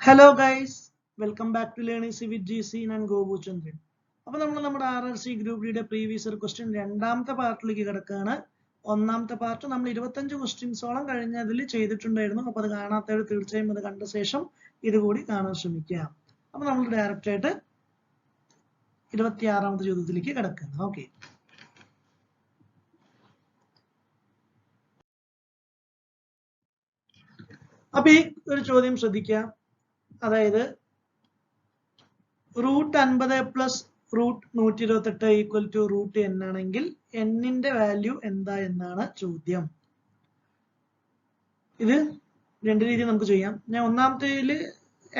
Hello guys, welcome back to Learning C with GC and Gobu Chandran. അപ്പോൾ നമ്മൾ നമ്മുടെ RRC group ഡിയുടെ previous year question രണ്ടാമത്തെ പാർട്ടിലേക്ക് കിടക്കുകയാണ്. ഒന്നാമത്തെ പാർട്ട് നമ്മൾ 25 ക്വസ്റ്റ്യൻസോളം കഴിഞ്ഞതിൽ ചെയ്തിട്ടുണ്ടായിരുന്നു. അപ്പോൾ അത് കാണാത്തവർ തീർച്ചയായും അത് കണ്ട ശേഷം ഇതുകൂടി കാണാൻ ശ്രമിക്കുക. അപ്പോൾ നമ്മൾ ഡയറക്റ്റ് ആയിട്ട് 26ാമത്തെ ചോദ്യത്തിലേക്ക് കിടക്കുകയാണ്. ഓക്കെ, അപ്പൊ ഈ ഒരു ചോദ്യം ശ്രദ്ധിക്കുക. അതായത് root 50 plus root 128 equal to root n ആണെങ്കിൽ എന്നിന്റെ വാല്യൂ എന്താ എന്നാണ് ചോദ്യം. ഇത് രണ്ട് രീതിയിൽ നമുക്ക് ചെയ്യാം. ഞാൻ ഒന്നാമത്തേതിൽ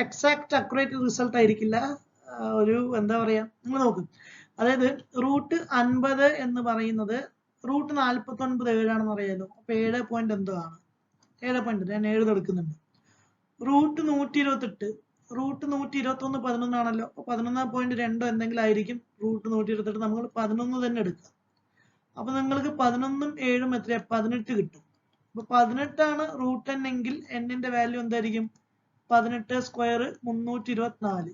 എക്സാക്ട് അക്യുറേറ്റ് റിസൾട്ട് ആയിരിക്കില്ല, ഒരു എന്താ പറയാ, നിങ്ങൾ നോക്കും. അതായത് റൂട്ട് 50 എന്ന് പറയുന്നത് റൂട്ട് 49 ഏഴാണെന്ന് അറിയാലോ. അപ്പൊ 7 പോയിന്റ് എന്തോ ആണ്, 7 പോയിന്റ് ഞാൻ 7 എടുക്കുന്നുണ്ട്. റൂട്ട് 128 റൂട്ട് 121 11 ആണല്ലോ. അപ്പൊ 11.2 എന്തെങ്കിലും ആയിരിക്കും. റൂട്ട് 128 നമ്മൾ 11 തന്നെ എടുക്കുക. അപ്പൊ നിങ്ങൾക്ക് 11ഉം 7ഉം എത്രയാ, 18 കിട്ടും. അപ്പൊ 18 ആണ് റൂട്ട് n എങ്കിൽ എന്നിന്റെ വാല്യൂ എന്തായിരിക്കും, 18 സ്ക്വയർ 324.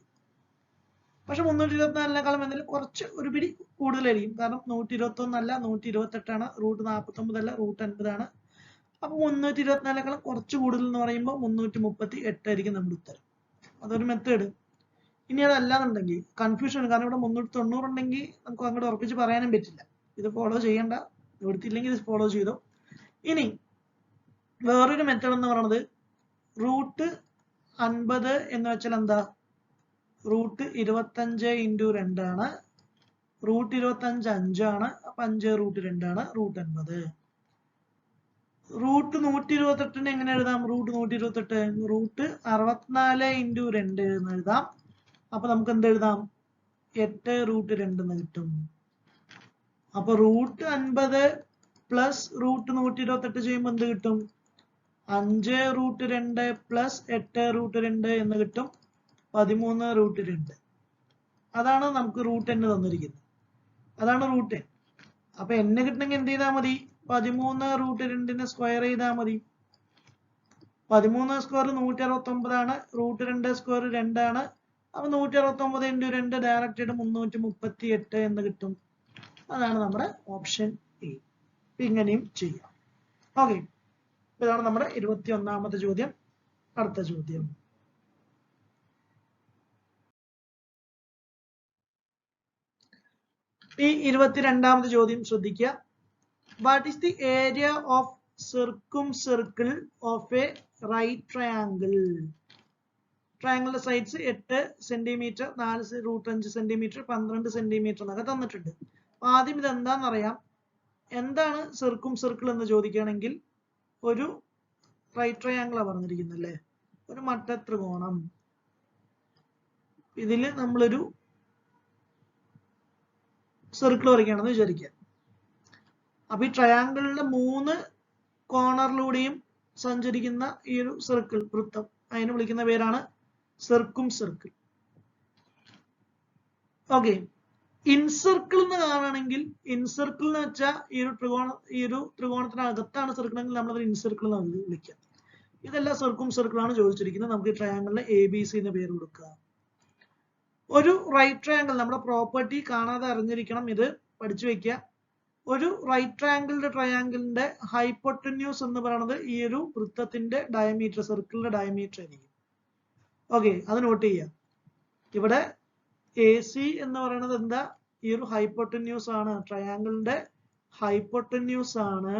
പക്ഷെ 324നേക്കാളും എന്തെങ്കിലും കുറച്ച് ഒരു പിടി കൂടുതലായിരിക്കും. കാരണം 121 അല്ല 128 ആണ്, റൂട്ട് 49 അല്ല റൂട്ട് 50 ആണ്. അപ്പൊ 324നേക്കാളും കുറച്ച് കൂടുതൽ എന്ന് പറയുമ്പോൾ 338 ആയിരിക്കും നമ്മുടെ ഉത്തരം. അതൊരു മെത്തേഡ്. ഇനി അതല്ലാന്നുണ്ടെങ്കിൽ കൺഫ്യൂഷൻ, കാരണം ഇവിടെ 390 ഉണ്ടെങ്കിൽ നമുക്ക് അങ്ങോട്ട് ഉറപ്പിച്ച് പറയാനും പറ്റില്ല. ഇത് ഫോളോ ചെയ്യണ്ട, എടുത്തില്ലെങ്കിൽ ഇത് ഫോളോ ചെയ്തോ. ഇനി വേറൊരു മെത്തേഡ് എന്ന് പറയുന്നത് റൂട്ട് 50 എന്ന് വെച്ചാൽ എന്താ, റൂട്ട് 25 ഇൻറ്റു 2 ആണ്. റൂട്ട് 25 5 ആണ്. അപ്പൊ 5 റൂട്ട് 2 ആണ് റൂട്ട് 50. റൂട്ട് 128 എങ്ങനെ എഴുതാം, റൂട്ട് 128 റൂട്ട് 64 ഇൻറ്റു 2 എന്ന് എഴുതാം. അപ്പൊ നമുക്ക് എന്ത് എഴുതാം, 8 റൂട്ട് 2 എന്ന് കിട്ടും. അപ്പൊ റൂട്ട് 50 പ്ലസ് റൂട്ട് 128 ചെയ്യുമ്പോൾ എന്ത് കിട്ടും, 5 റൂട്ട് 2 പ്ലസ് 8 റൂട്ട് 2 എന്ന് കിട്ടും, 13 റൂട്ട് 2. അതാണ് നമുക്ക് റൂട്ട് n തന്നിരിക്കുന്നത്. അതാണ് റൂട്ട് n. അപ്പൊ n കിട്ടണമെങ്കിൽ എന്ത് ചെയ്താൽ മതി, 13 റൂട്ട് 2 സ്ക്വയർ ചെയ്താൽ മതി. 13 സ്ക്വയർ 169 ആണ്, റൂട്ട് 2 സ്ക്വയർ 2 ആണ്. അപ്പൊ 169 ഇൻറ്റു 2 ഡയറക്റ്റ് ആയിട്ട് 338 എന്ന് കിട്ടും. അതാണ് നമ്മുടെ ഓപ്ഷൻ എ. ഇങ്ങനെയും ചെയ്യാം. ഓക്കെ, ഇതാണ് നമ്മുടെ 21ാമത്തെ ചോദ്യം. അടുത്ത ചോദ്യം, ഈ 22ാമത്തെ ചോദ്യം ശ്രദ്ധിക്കുക. What is the area of circumcircle of a right triangle? ട്രയാങ്കിളിന്റെ sides 8 centimetre, 4 root 5 centimetre, 12 centimetre എന്നൊക്കെ തന്നിട്ടുണ്ട്. ആദ്യം ഇത് എന്താണെന്നറിയാം. എന്താണ് സർക്കിൾ എന്ന് ചോദിക്കുകയാണെങ്കിൽ ഒരു റൈറ്റ് ട്രയാങ്കിളാണ് പറഞ്ഞിരിക്കുന്നത് അല്ലേ, ഒരു മട്ടത്രികോണം. ഇതിൽ നമ്മളൊരു സർക്കിൾ വരയ്ക്കുകയാണെന്ന് വിചാരിക്കുക. അപ്പൊ ഈ ട്രയാങ്കിളിന്റെ 3 കോർണറിലൂടെയും സഞ്ചരിക്കുന്ന ഈ ഒരു സർക്കിൾ, വൃത്തം, അതിനെ വിളിക്കുന്ന പേരാണ് സർക്കിൾ. ഓക്കെ, ഇൻസർക്കിൾ എന്ന് കാണുകയാണെങ്കിൽ, ഇൻസർക്കിൾ എന്ന് വെച്ചാൽ ഈ ഒരു ത്രികോണത്തിനകത്താണ് സർക്കിൾ എങ്കിൽ നമ്മളത് ഇൻസർക്കിൾ എന്ന് വിളിക്കുക. ഇതെല്ലാം സർക്കിൾ ആണ് ചോദിച്ചിരിക്കുന്നത്. നമുക്ക് ഈ ട്രയാങ്കിളിന് ABC എന്ന് പേര് കൊടുക്കുക. ഒരു റൈറ്റ് ട്രയാങ്കിൾ, നമ്മുടെ പ്രോപ്പർട്ടി കാണാതെ അറിഞ്ഞിരിക്കണം, ഇത് പഠിച്ചു വെക്കുക. ഒരു റൈറ്റ് ട്രയാങ്കിളിന്റെ ഹൈപ്പോട്ടന്യൂസ് എന്ന് പറയുന്നത് ഈ ഒരു വൃത്തത്തിന്റെ ഡയമീറ്റർ, സർക്കിളിന്റെ ഡയമീറ്റർ ആയിരിക്കും. ഓക്കെ, അത് നോട്ട് ചെയ്യാം. ഇവിടെ AC എന്ന് പറയുന്നത് എന്താ, ഈ ഒരു ഹൈപ്പോട്ടന്യൂസ് ആണ്, ട്രയാങ്കിളിന്റെ ഹൈപ്പോട്ടന്യൂസ് ആണ്.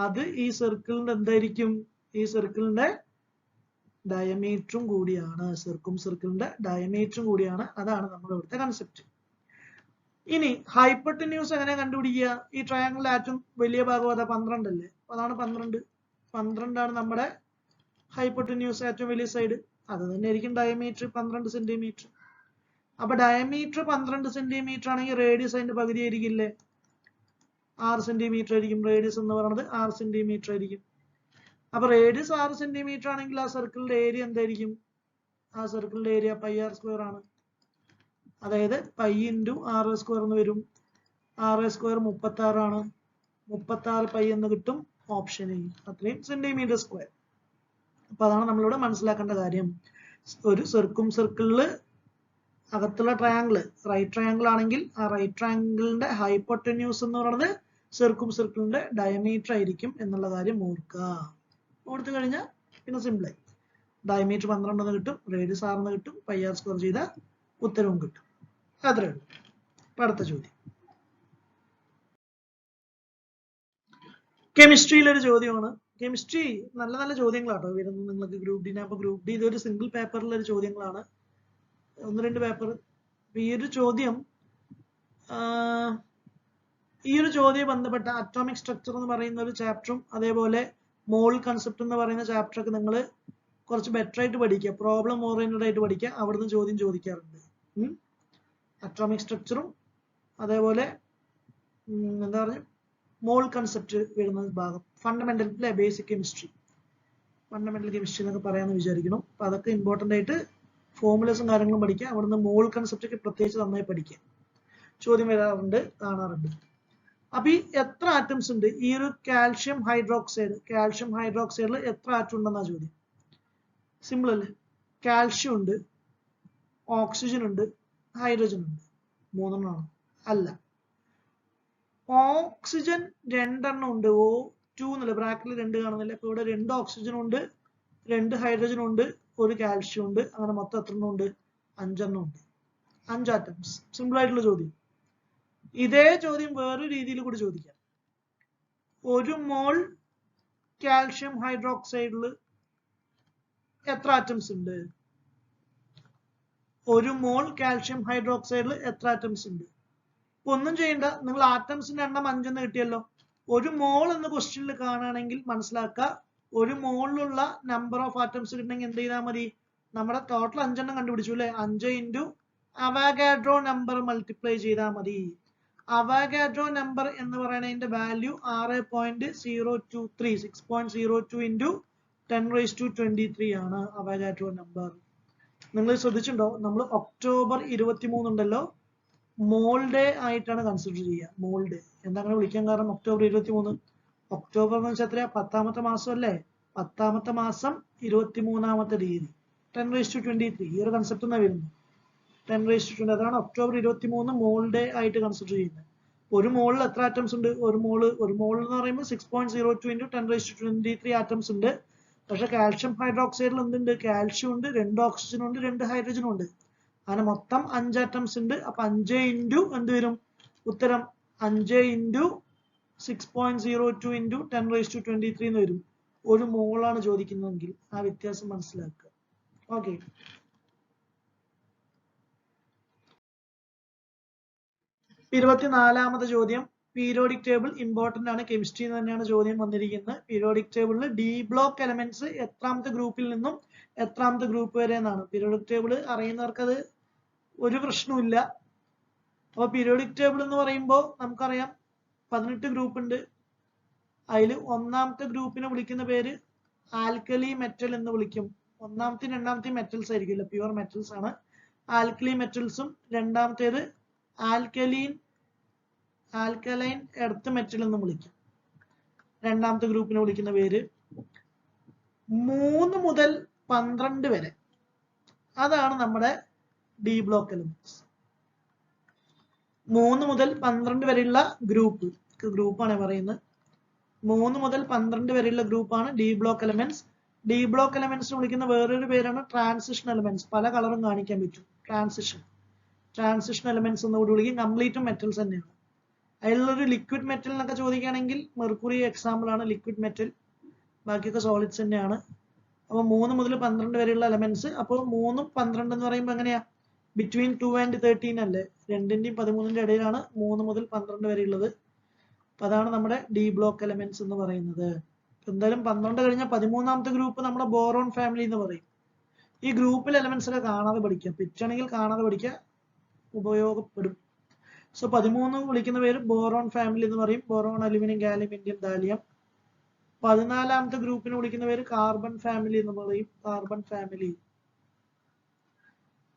അത് ഈ സർക്കിളിന്റെ എന്തായിരിക്കും, ഈ സർക്കിളിന്റെ ഡയമീറ്ററും കൂടിയാണ്, സർക്കിളിന്റെ ഡയമീറ്ററും കൂടിയാണ്. അതാണ് നമ്മുടെ ഇവിടുത്തെ കൺസെപ്റ്റ്. ഇനി ഹൈപ്പോട്ടന്യൂസ് എങ്ങനെ കണ്ടുപിടിക്കുക, ഈ ട്രയാങ്കിളിന്റെ ഏറ്റവും വലിയ ഭാഗം അതാ 12 അല്ലേ, അതാണ് 12 ആണ് നമ്മുടെ ഹൈപ്പോട്ടന്യൂസ്, ഏറ്റവും വലിയ സൈഡ്. അത് തന്നെ ആയിരിക്കും ഡയമീറ്റർ 12 സെന്റിമീറ്റർ. അപ്പൊ ഡയമീറ്റർ 12 സെന്റിമീറ്റർ ആണെങ്കിൽ റേഡിയസ് അതിന്റെ പകുതി ആയിരിക്കില്ലേ, 6 സെന്റിമീറ്റർ ആയിരിക്കും. റേഡിയസ് എന്ന് പറയുന്നത് 6 സെന്റിമീറ്റർ ആയിരിക്കും. അപ്പൊ റേഡിയസ് 6 സെന്റിമീറ്റർ ആണെങ്കിൽ ആ സർക്കിളിന്റെ ഏരിയ എന്തായിരിക്കും, ആ സർക്കിളിന്റെ ഏരിയ πr സ്ക്വയർ ആണ്. അതായത് π ഇൻറ്റു r സ്ക്വയർ എന്ന് വരും. r സ്ക്വയർ 36 ആണ്, 36 π എന്ന് കിട്ടും. ഓപ്ഷൻ എ, അത്രയും സെന്റിമീറ്റർ സ്ക്വയർ. അപ്പൊ അതാണ് നമ്മളിവിടെ മനസ്സിലാക്കേണ്ട കാര്യം. ഒരു സർക്കും സർക്കിളിൽ അകത്തുള്ള ട്രയാങ്കിൾ റൈറ്റ് ട്രയാങ്കിൾ ആണെങ്കിൽ ആ റൈറ്റ് ട്രയാങ്കിളിന്റെ ഹൈപ്പോട്ടന്യൂസ് എന്ന് പറയുന്നത് സർക്കും സർക്കിളിന്റെ ഡയമീറ്റർ ആയിരിക്കും എന്നുള്ള കാര്യം ഓർക്കുക. ഓർത്തു കഴിഞ്ഞാൽ പിന്നെ സിമ്പിളായി. ഡയമീറ്റർ 12 എന്ന് കിട്ടും, റേഡിയസ് 6 എന്ന് കിട്ടും, പൈ ആർ സ്ക്വയർ ചെയ്ത ഉത്തരവും കിട്ടും. അത്രേ ഉള്ളൂ. അടുത്ത ചോദ്യം കെമിസ്ട്രിയിലെ ഒരു ചോദ്യമാണ്. കെമിസ്ട്രി നല്ല നല്ല ചോദ്യങ്ങളാട്ടോ വരുന്നത് നിങ്ങൾക്ക് ഗ്രൂപ്പ് ഡിന്. അപ്പൊ ഗ്രൂപ്പ് ഡി ഇതൊരു സിംഗിൾ പേപ്പറിലെ ഒരു ചോദ്യങ്ങളാണ്, 1-2 പേപ്പർ. ഈ ഒരു ചോദ്യം ബന്ധപ്പെട്ട അറ്റോമിക് സ്ട്രക്ചർ എന്ന് പറയുന്ന ഒരു ചാപ്റ്ററും അതേപോലെ മോൾ കൺസെപ്റ്റ് എന്ന് പറയുന്ന ചാപ്റ്റർ ഒക്കെ നിങ്ങൾ കുറച്ച് ബെറ്റർ ആയിട്ട് പഠിക്കുക, പ്രോബ്ലം ഓറിയന്റഡ് ആയിട്ട് പഠിക്കുക. അവിടുന്ന് ചോദ്യം ചോദിക്കാറുണ്ട്. അറ്റോമിക് സ്ട്രക്ചറും അതേപോലെ എന്താ പറയുക മോൾ കൺസെപ്റ്റ് വരുന്ന ഭാഗം, ഫണ്ടമെന്റൽ അല്ലെ, ബേസിക് കെമിസ്ട്രി, ഫണ്ടമെന്റൽ കെമിസ്ട്രി എന്നൊക്കെ പറയാമെന്ന് വിചാരിക്കണം. അപ്പൊ അതൊക്കെ ഇമ്പോർട്ടന്റ് ആയിട്ട് ഫോർമുലേസും കാര്യങ്ങളും പഠിക്കുക. അവിടുന്ന് മോൾ കൺസെപ്റ്റ് ഒക്കെ പ്രത്യേകിച്ച് നന്നായി പഠിക്കുക. ചോദ്യം വരാറുണ്ട്, കാണാറുണ്ട്. അപ്പൊ ഈ എത്ര ആറ്റംസ് ഉണ്ട് ഈ ഒരു കാൽഷ്യം ഹൈഡ്രോക്സൈഡിൽ എത്ര ആറ്റം ഉണ്ടെന്നാ ചോദ്യം. സിമ്പിൾ അല്ലേ? കാൽഷ്യം ഉണ്ട്, ഓക്സിജൻ ഉണ്ട്, ഹൈഡ്രജൻ ഉണ്ട്. 3 എണ്ണമാണ്. അല്ല, ഓക്സിജൻ 2 എണ്ണം ഉണ്ട്. O2 എന്നല്ല, ബ്രാക്കറ്റിൽ 2 കാണുന്നില്ല. അപ്പൊ ഇവിടെ 2 ഓക്സിജൻ ഉണ്ട്, 2 ഹൈഡ്രജൻ ഉണ്ട്, 1 കാൽഷ്യം ഉണ്ട്. അങ്ങനെ മൊത്തം എത്ര എണ്ണം ഉണ്ട്? 5 എണ്ണം ഉണ്ട്. 5 ആറ്റംസ്. സിമ്പിൾ ആയിട്ടുള്ള ചോദ്യം. ഇതേ ചോദ്യം വേറൊരു രീതിയിൽ കൂടി ചോദിക്കാം. 1 മോൾ കാൽഷ്യം ഹൈഡ്രോക്സൈഡിൽ എത്ര ആറ്റംസ് ഉണ്ട്? 1 മോൾ കാൽഷ്യം ഹൈഡ്രോക്സൈഡിൽ എത്ര ആറ്റംസ് ഉണ്ട്? ഒന്നും ചെയ്യണ്ട, നിങ്ങൾ ആറ്റംസിന്റെ എണ്ണം 5 എന്ന് കിട്ടിയല്ലോ. 1 മോൾ എന്ന് ക്വസ്റ്റ്യനിൽ കാണുകയാണെങ്കിൽ മനസ്സിലാക്കുക, 1 മോളിലുള്ള നമ്പർ ഓഫ് ആറ്റംസ് കിട്ടണമെങ്കിൽ എന്ത് ചെയ്താൽ മതി? നമ്മുടെ ടോട്ടൽ 5 എണ്ണം കണ്ടുപിടിച്ചു അല്ലെ, 5 ഇൻറ്റു അവഗാഡ്രോ നമ്പർ മൾട്ടിപ്ലൈ ചെയ്താൽ മതി. അവഗാഡ്രോ നമ്പർ എന്ന് പറയുന്നതിന്റെ വാല്യൂ 6.023, 6.02 ഇൻറ്റു 10⁻23 ആണ് അവഗാഡ്രോ നമ്പർ. നിങ്ങൾ ശ്രദ്ധിച്ചിട്ടുണ്ടോ, നമ്മൾ ഒക്ടോബർ 23 ഉണ്ടല്ലോ, മോൾ ഡേ ആയിട്ടാണ് കൺസിഡർ ചെയ്യുക. മോൾ ഡേ എന്താ വിളിക്കാൻ കാരണം? ഒക്ടോബർ 23. ഒക്ടോബർ എന്ന് വെച്ചാൽ എത്രയാ? 10ാമത്തെ മാസം അല്ലേ? 10ാമത്തെ മാസം 23ാമത്തെ തീയതി, 10⁻23. ഈ ഒരു കൺസെപ്റ്റ് എന്നാ വരുന്നത്, 10⁻20. അതാണ് ഒക്ടോബർ 23 മോൾ ഡേ ആയിട്ട് കൺസിഡർ ചെയ്യുന്നത്. 1 മോളിൽ എത്ര ആറ്റംസ് ഉണ്ട്? ഒരു മോൾ എന്ന് പറയുമ്പോൾ 6.02 ഇൻറ്റു 10⁻23 ആറ്റംസ് ഉണ്ട്. പക്ഷെ കാൽഷ്യം ഹൈഡ്രോക്സൈഡിൽ എന്തുണ്ട്? കാൽഷ്യം ഉണ്ട്, 2 ഓക്സിജൻ ഉണ്ട്, 2 ഹൈഡ്രജനും ഉണ്ട്. അങ്ങനെ മൊത്തം 5 ആറ്റംസ് ഉണ്ട്. അപ്പൊ 5 ഇൻറ്റു എന്ത് വരും? ഉത്തരം 5 ഇൻറ്റു 6.02 ഇൻറ്റു 10⁻23 എന്ന് വരും. 1 മോളാണ് ചോദിക്കുന്നതെങ്കിൽ ആ വ്യത്യാസം മനസ്സിലാക്കുക. ഓക്കെ, 24ാമത്തെ ചോദ്യം. പീരിയോഡിക് ടേബിൾ ഇമ്പോർട്ടന്റ് ആണ്, കെമിസ്ട്രി തന്നെയാണ് ചോദ്യം വന്നിരിക്കുന്നത്. പീരിയോഡിക് ടേബിളിൽ ഡി ബ്ലോക്ക് എലമെന്റ്സ് എത്രാമത്തെ ഗ്രൂപ്പിൽ നിന്നും എത്രാമത്തെ ഗ്രൂപ്പ് വരെ എന്നാണ്. പീരിയോഡിക് ടേബിൾ അറിയുന്നവർക്ക് അത് ഒരു പ്രശ്നമില്ല. അപ്പൊ പീരിയോഡിക് ടേബിൾ എന്ന് പറയുമ്പോൾ നമുക്കറിയാം 18 ഗ്രൂപ്പ് ഉണ്ട്. അതിൽ 1ാമത്തെ ഗ്രൂപ്പിനെ വിളിക്കുന്ന പേര് ആൽക്കലി മെറ്റൽ എന്ന് വിളിക്കും. 1ാമത്തെയും 2ാമത്തെയും മെറ്റൽസ് ആയിരിക്കില്ല, പ്യുവർ മെറ്റൽസ് ആണ്. ആൽക്കലി മെറ്റൽസും 2ാമത്തേത് ആൽക്കലൈൻ എർത്ത് മെറ്റൽ എന്ന് വിളിക്കും. 2ാമത്തെ ഗ്രൂപ്പിനെ വിളിക്കുന്ന പേര്. 3 മുതൽ 12 വരെ അതാണ് നമ്മുടെ ഡി ബ്ലോക്ക് എലമെന്റ്സ്. 3 മുതൽ 12 വരെയുള്ള ഗ്രൂപ്പാണ് പറയുന്നത്. 3 മുതൽ 12 വരെയുള്ള ഗ്രൂപ്പാണ് D block elements. D block elements വിളിക്കുന്ന വേറൊരു പേരാണ് ട്രാൻസിഷൻ എലമെന്റ്സ്. പല കളറും കാണിക്കാൻ പറ്റും. ട്രാൻസിഷൻ എലമെന്റ്സ് എന്ന് കൂടി വിളിക്കും. കംപ്ലീറ്റും മെറ്റൽസ് തന്നെയാണ്. അതിലുള്ളൊരു ലിക്വിഡ് മെറ്റൽ എന്നൊക്കെ ചോദിക്കുകയാണെങ്കിൽ മെർക്കുറി എക്സാമ്പിൾ ആണ് ലിക്വിഡ് മെറ്റൽ. ബാക്കിയൊക്കെ സോളിഡ്സ് തന്നെയാണ്. അപ്പൊ 3 മുതൽ 12 വരെയുള്ള എലമെന്റ്സ്. അപ്പോൾ 3ഉം 12 എന്ന് പറയുമ്പോൾ എങ്ങനെയാ? ബിറ്റ്വീൻ 2 and 13 അല്ലേ? 2ന്റെയും 13ന്റെ ഇടയിലാണ് 3 മുതൽ 12 വരെ ഉള്ളത്. അപ്പൊ അതാണ് നമ്മുടെ ഡി ബ്ലോക്ക് എലമെന്റ്സ് എന്ന് പറയുന്നത്. എന്തായാലും 12 കഴിഞ്ഞാൽ 13ാമത്തെ ഗ്രൂപ്പ് നമ്മുടെ ബോറോൺ ഫാമിലി എന്ന് പറയും. ഈ ഗ്രൂപ്പിൽ എലമെന്റ്സ് ഒക്കെ കാണാതെ പഠിക്കാം, പിറ്റാണെങ്കിൽ കാണാതെ പഠിക്കുക, ഉപയോഗപ്പെടും. സോ 13 വിളിക്കുന്ന പേര് ബോറോൺ ഫാമിലി എന്ന് പറയും. Boron, aluminium, gallium, indium, thallium. 14ാമത്തെ ഗ്രൂപ്പിനെ വിളിക്കുന്ന പേര് കാർബൺ ഫാമിലി എന്ന് പറയും. Carbon family.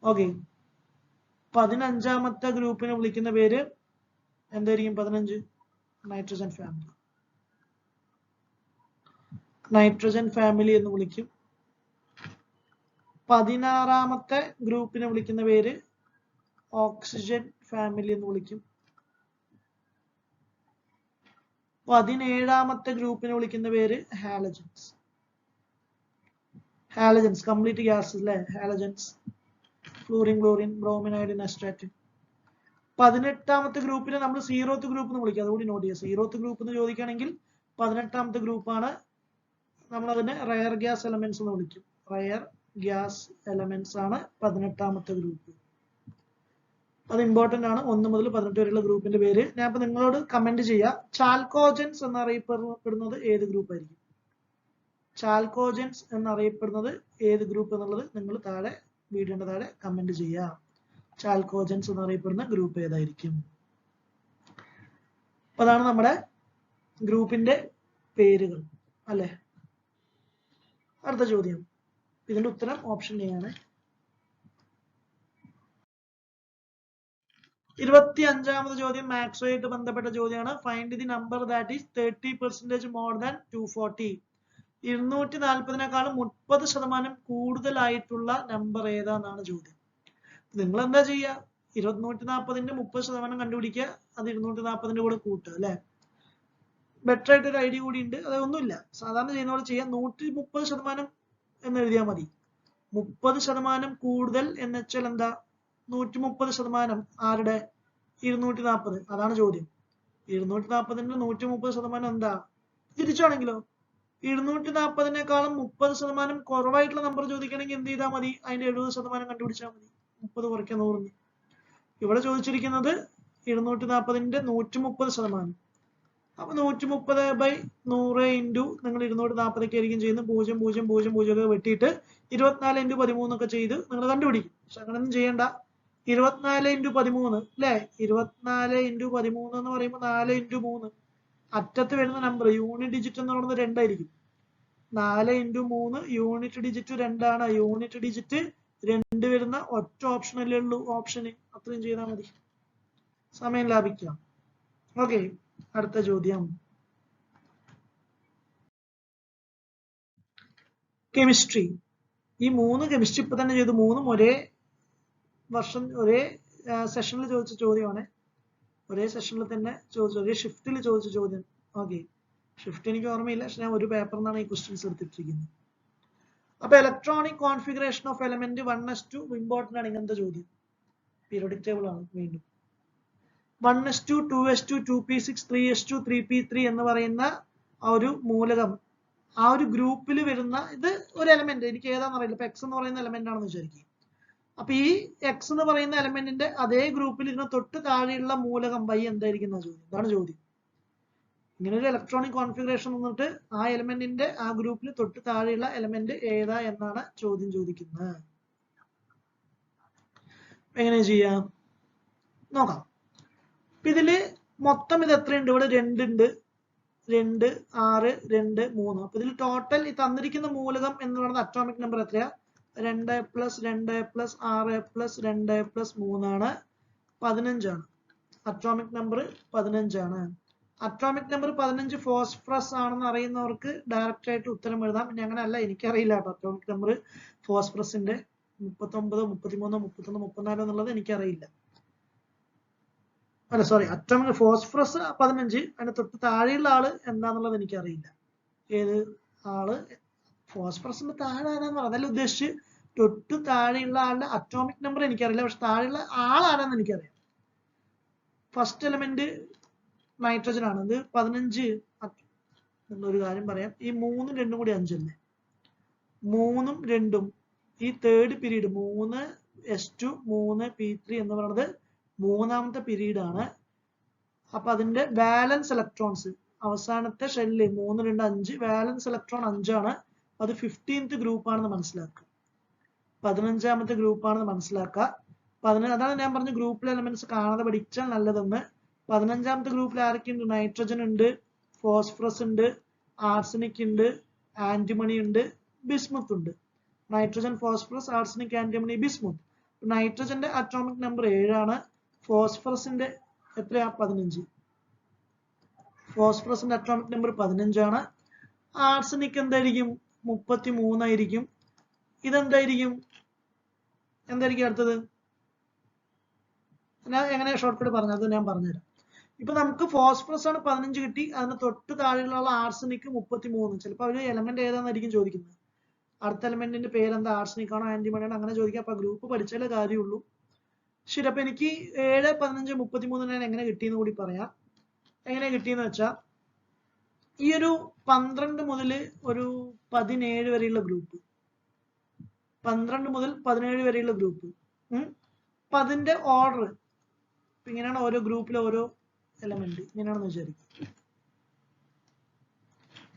ഓക്കെ, 15ാമത്തെ ഗ്രൂപ്പിനെ വിളിക്കുന്ന പേര് എന്തായിരിക്കും? 15 നൈട്രജൻ ഫാമിലി. നൈട്രജൻ ഫാമിലി എന്ന് വിളിക്കും. 16ാമത്തെ ഗ്രൂപ്പിനെ വിളിക്കുന്ന പേര് ഓക്സിജൻ ഫാമിലി എന്ന് വിളിക്കും. 17ാമത്തെ ഗ്രൂപ്പിനെ വിളിക്കുന്ന പേര് ഹാലജൻസ്. ഹാലജൻസ് കംപ്ലീറ്റ് ഗ്യാസ് അല്ലേ, halogens, fluorine, chlorine, bromine, iodine, astatine. 18ാമത്തെ ഗ്രൂപ്പിനെ നമ്മൾ 0th ഗ്രൂപ്പ് എന്ന് വിളിക്കുക. അതുകൂടി നോട്ട് ചെയ്യുക. 0th ഗ്രൂപ്പ് എന്ന് ചോദിക്കുകയാണെങ്കിൽ 18ാമത്തെ ഗ്രൂപ്പാണ്. നമ്മൾ അതിനെ റയർ ഗ്യാസ് എലമെന്റ്സ് എന്ന് വിളിക്കും. റയർ ഗ്യാസ് എലമെന്റ്സ് ആണ് 18ാമത്തെ ഗ്രൂപ്പ്. അത് ഇമ്പോർട്ടന്റ് ആണ്. 1 മുതൽ 18 വരെയുള്ള ഗ്രൂപ്പിന്റെ പേര് ഞാൻ ഇപ്പൊ നിങ്ങളോട് കമന്റ് ചെയ്യാം. ചാൽക്കോജൻസ് എന്നറിയപ്പെടുന്നത് ഏത് ഗ്രൂപ്പ് ആയിരിക്കും? ചാൽക്കോജൻസ് എന്നറിയപ്പെടുന്നത് ഏത് ഗ്രൂപ്പ് എന്നുള്ളത് നിങ്ങൾ താഴെ വീഡിയോയുടെ താഴെ കമന്റ് ചെയ്യാം. ചാൽക്കോജൻസ് എന്നറിയപ്പെടുന്ന ഗ്രൂപ്പ് ഏതായിരിക്കും? അതാണ് നമ്മുടെ ഗ്രൂപ്പിന്റെ പേരുകൾ അല്ലെ. അടുത്ത ചോദ്യം, ഇതിന്റെ ഉത്തരം ഓപ്ഷൻ എ ആണ്. 25ാമത് ചോദ്യം മാത്സുമായിട്ട് ബന്ധപ്പെട്ട ചോദ്യമാണ്. Find the number that is 30% more than 240. 240-നേക്കാളും 30% കൂടുതലായിട്ടുള്ള നമ്പർ ഏതാന്നാണ് ചോദ്യം. നിങ്ങൾ എന്താ ചെയ്യുക? 240ന്റെ 30% കണ്ടുപിടിക്കുക, അത് 240ന്റെ കൂടെ കൂട്ടുക അല്ലെ. ബെറ്റർ ആയിട്ട് ഒരു ഐഡിയ കൂടി ഉണ്ട്. അതൊന്നുമില്ല, സാധാരണ ചെയ്യുന്ന പോലെ ചെയ്യാം. 130% എന്ന് എഴുതിയാൽ മതി. 30% കൂടുതൽ എന്ന് വെച്ചാൽ എന്താ? 130% ആരുടെ? 240. അതാണ് ചോദ്യം. 240ന്റെ 130% എന്താ? തിരിച്ചാണെങ്കിലോ 240-നേക്കാളും 30% കുറവായിട്ടുള്ള നമ്പർ ചോദിക്കണമെങ്കിൽ എന്ത് ചെയ്താൽ മതി? അതിന്റെ 70% കണ്ടുപിടിച്ചാൽ മതി. 30 കുറയ്ക്കാൻ 100. ഇവിടെ ചോദിച്ചിരിക്കുന്നത് 240ന്റെ 130%. അപ്പൊ 130/100 ഇൻറ്റു നിങ്ങൾ 240 ആയിരിക്കും ചെയ്യുന്നത്. 0.000 വെട്ടിയിട്ട് 24 × 13 ഒക്കെ ചെയ്ത് നിങ്ങൾ കണ്ടുപിടിക്കും. പക്ഷെ അങ്ങനെയൊന്നും ചെയ്യണ്ട. 24 × 13 അല്ലെ. 24 × 13 എന്ന് പറയുമ്പോൾ 4 × 3 അറ്റത്ത് വരുന്ന നമ്പർ യൂണിറ്റ് ഡിജിറ്റ് എന്ന് പറയുന്നത് 2 ആയിരിക്കും. 4 × 3 യൂണിറ്റ് ഡിജിറ്റ് 2 ആണ്. യൂണിറ്റ് ഡിജിറ്റ് 2 വരുന്ന ഒറ്റ ഓപ്ഷൻ അല്ലേ ഉള്ളൂ, ഓപ്ഷന്. അത്രയും ചെയ്താൽ മതി, സമയം ലാഭിക്കാം. ഓക്കെ, അടുത്ത ചോദ്യം കെമിസ്ട്രി. ഈ 3 കെമിസ്ട്രി ഇപ്പൊ തന്നെ ചെയ്തു. 3 ഒരേ വർഷം ഒരേ സെഷനിൽ ചോദിച്ച ചോദ്യമാണ്. ഒരേ സെഷനിൽ തന്നെ ചോദിച്ചു, ഒരേ ഷിഫ്റ്റിൽ ചോദിച്ച ചോദ്യം. ഓക്കെ, ഷിഫ്റ്റ് എനിക്ക് ഓർമ്മയില്ല, പക്ഷെ ഞാൻ ഒരു പേപ്പറിൽ നിന്നാണ് ഈ ക്വസ്റ്റ്യൻസ് എടുത്തിട്ടിരിക്കുന്നത്. അപ്പൊ electronic configuration of element 1s2 important ആണ്. ഇങ്ങനത്തെ ചോദ്യം പീരിയോഡിക് ടേബിൾ ആണ്. വീണ്ടും 1s2, 2s2, 2p6, 3s2, 3p3 എന്ന് പറയുന്ന ആ ഒരു മൂലകം, ആ ഒരു ഗ്രൂപ്പിൽ വരുന്ന ഇത് ഒരു എലമെന്റ്. എനിക്ക് ഏതാണെന്ന് അറിയില്ല. ഇപ്പൊ എക്സ് എന്ന് പറയുന്ന എലമെന്റ് ആണെന്ന് വിചാരിക്കും. അപ്പൊ ഈ എക്സ് എന്ന് പറയുന്ന എലമെന്റിന്റെ അതേ ഗ്രൂപ്പിൽ ഇതിന് തൊട്ട് താഴെയുള്ള മൂലകം y എന്തായിരിക്കും എന്ന ചോദ്യം. ഇതാണ് ചോദ്യം. ഇങ്ങനെ ഒരു ഇലക്ട്രോണിക് കോൺഫിഗറേഷൻ വന്നിട്ട് ആ എലമെന്റിന്റെ ആ ഗ്രൂപ്പിൽ തൊട്ട് താഴെയുള്ള എലമെന്റ് ഏതാ എന്നാണ് ചോദ്യം ചോദിക്കുന്നത്. എങ്ങനെ ചെയ്യാം നോക്കാം. ഇതില് മൊത്തം ഇത് എത്രയുണ്ട്? ഇവിടെ 2 ഉണ്ട്, 2, 6, 2, 3. അപ്പൊ ഇതിൽ ടോട്ടൽ ഈ തന്നിരിക്കുന്ന മൂലകം എന്ന് പറയുന്നത് അറ്റോമിക് നമ്പർ എത്രയാ? 2 + 2 + 6 + 2 + 3 ആണ്. 15 ആണ്. അറ്റോമിക് നമ്പർ 15 ആണ്. അറ്റോമിക് നമ്പർ 15 ഫോസ്ഫറസ് ആണെന്ന് അറിയുന്നവർക്ക് ഡയറക്റ്റ് ആയിട്ട് ഉത്തരം എഴുതാം. പിന്നെ അങ്ങനെയല്ല, എനിക്കറിയില്ല കേട്ടോ. അറ്റോമിക് നമ്പർ ഫോസ്ഫറസിന്റെ 39, 33, 31, 34 എന്നുള്ളത് എനിക്കറിയില്ല. അല്ല സോറി, അറ്റോമിക് ഫോസ്ഫറസ് 15, അതിന് തൊട്ട് താഴെയുള്ള ആള് എന്താന്നുള്ളത് എനിക്കറിയില്ല. ഏത് ആള് ഫോസ്ഫറസിന്റെ താഴെ ആരാന്ന് പറയാം, അതല്ല ഉദ്ദേശിച്ച്. തൊട്ട് താഴെയുള്ള ആളുടെ അറ്റോമിക് നമ്പർ എനിക്കറിയില്ല, പക്ഷെ താഴെയുള്ള ആളാരാന്ന് എനിക്കറിയാം. ഫസ്റ്റ് എലമെന്റ് നൈട്രജൻ ആണ്. ഇത് 15. ഒരു കാര്യം പറയാം, ഈ 3ഉം 2ഉം കൂടി 5 അല്ലേ. 3ഉം 2ഉം ഈ തേർഡ് പീരീഡ് 3s2 3p3 എന്ന് പറയുന്നത് 3ാമത്തെ പീരീഡ് ആണ്. അപ്പൊ അതിന്റെ വാലൻസ് ഇലക്ട്രോൺസ് അവസാനത്തെ ഷെല്ല് 3, 2, 5 വാലൻസ് ഇലക്ട്രോൺ 5 ആണ്. അത് 15th ഗ്രൂപ്പ് ആണെന്ന് മനസ്സിലാക്കുക. 15ാമത്തെ ഗ്രൂപ്പ് ആണെന്ന് മനസ്സിലാക്കുക. അതാണ് ഞാൻ പറഞ്ഞ ഗ്രൂപ്പിലെ എലമെന്റ്സ് കാണാതെ പഠിച്ചാൽ നല്ലതെന്ന്. 15ാമത്തെ ഗ്രൂപ്പിൽ ആരൊക്കെയുണ്ട്? നൈട്രജൻ ഉണ്ട്, ഫോസ്ഫറസ് ഉണ്ട്, ആർസനിക് ഉണ്ട്, ആന്റിമണി ഉണ്ട്, ബിസ്മുത്ത് ഉണ്ട്. Nitrogen, phosphorus, arsenic, antimony, bismuth. നൈട്രജന്റെ അറ്റോമിക് നമ്പർ 7 ആണ്. ഫോസ്ഫറസിന്റെ എത്രയാ? 15. ഫോസ്ഫറസിന്റെ അറ്റോമിക് നമ്പർ 15 ആണ്. ആർസനിക് എന്തായിരിക്കും? 33 ആയിരിക്കും. ഇതെന്തായിരിക്കും അടുത്തത്? ഞാൻ എങ്ങനെ ഷോർട്ട് കട്ട് പറഞ്ഞത് ഞാൻ പറഞ്ഞുതരാം. ഇപ്പൊ നമുക്ക് ഫോസ്ഫറസ് ആണ് 15 കിട്ടി, അതിന് തൊട്ട് താഴെയുള്ള ആർസനിക് 33. ചിലപ്പോൾ അവര് എലമെന്റ് ഏതാണെന്നായിരിക്കും ചോദിക്കുന്നത്. അടുത്ത എലമെന്റിന്റെ പേരെന്താ, ആർസനിക് ആണോ ആന്റിമണി ആണോ അങ്ങനെ ചോദിക്കാം. അപ്പൊ ഗ്രൂപ്പ് പഠിച്ചാലേ കാര്യമുള്ളൂ. ശരി, അപ്പൊ എനിക്ക് 7, 15, 33 ഞാൻ എങ്ങനെ കിട്ടിയെന്ന് കൂടി പറയാം. എങ്ങനെ കിട്ടിയെന്ന് വെച്ചാൽ ഈ ഒരു 12 മുതൽ ഒരു 17 വരെയുള്ള ഗ്രൂപ്പ്, 12 മുതൽ 17 വരെയുള്ള ഗ്രൂപ്പ്, അപ്പൊ അതിന്റെ ഓർഡർ ഇങ്ങനെയാണ്. ഓരോ ഗ്രൂപ്പിലെ ഓരോ എലമെന്റ് ഇങ്ങനെയാണെന്ന് വിചാരിക്കും.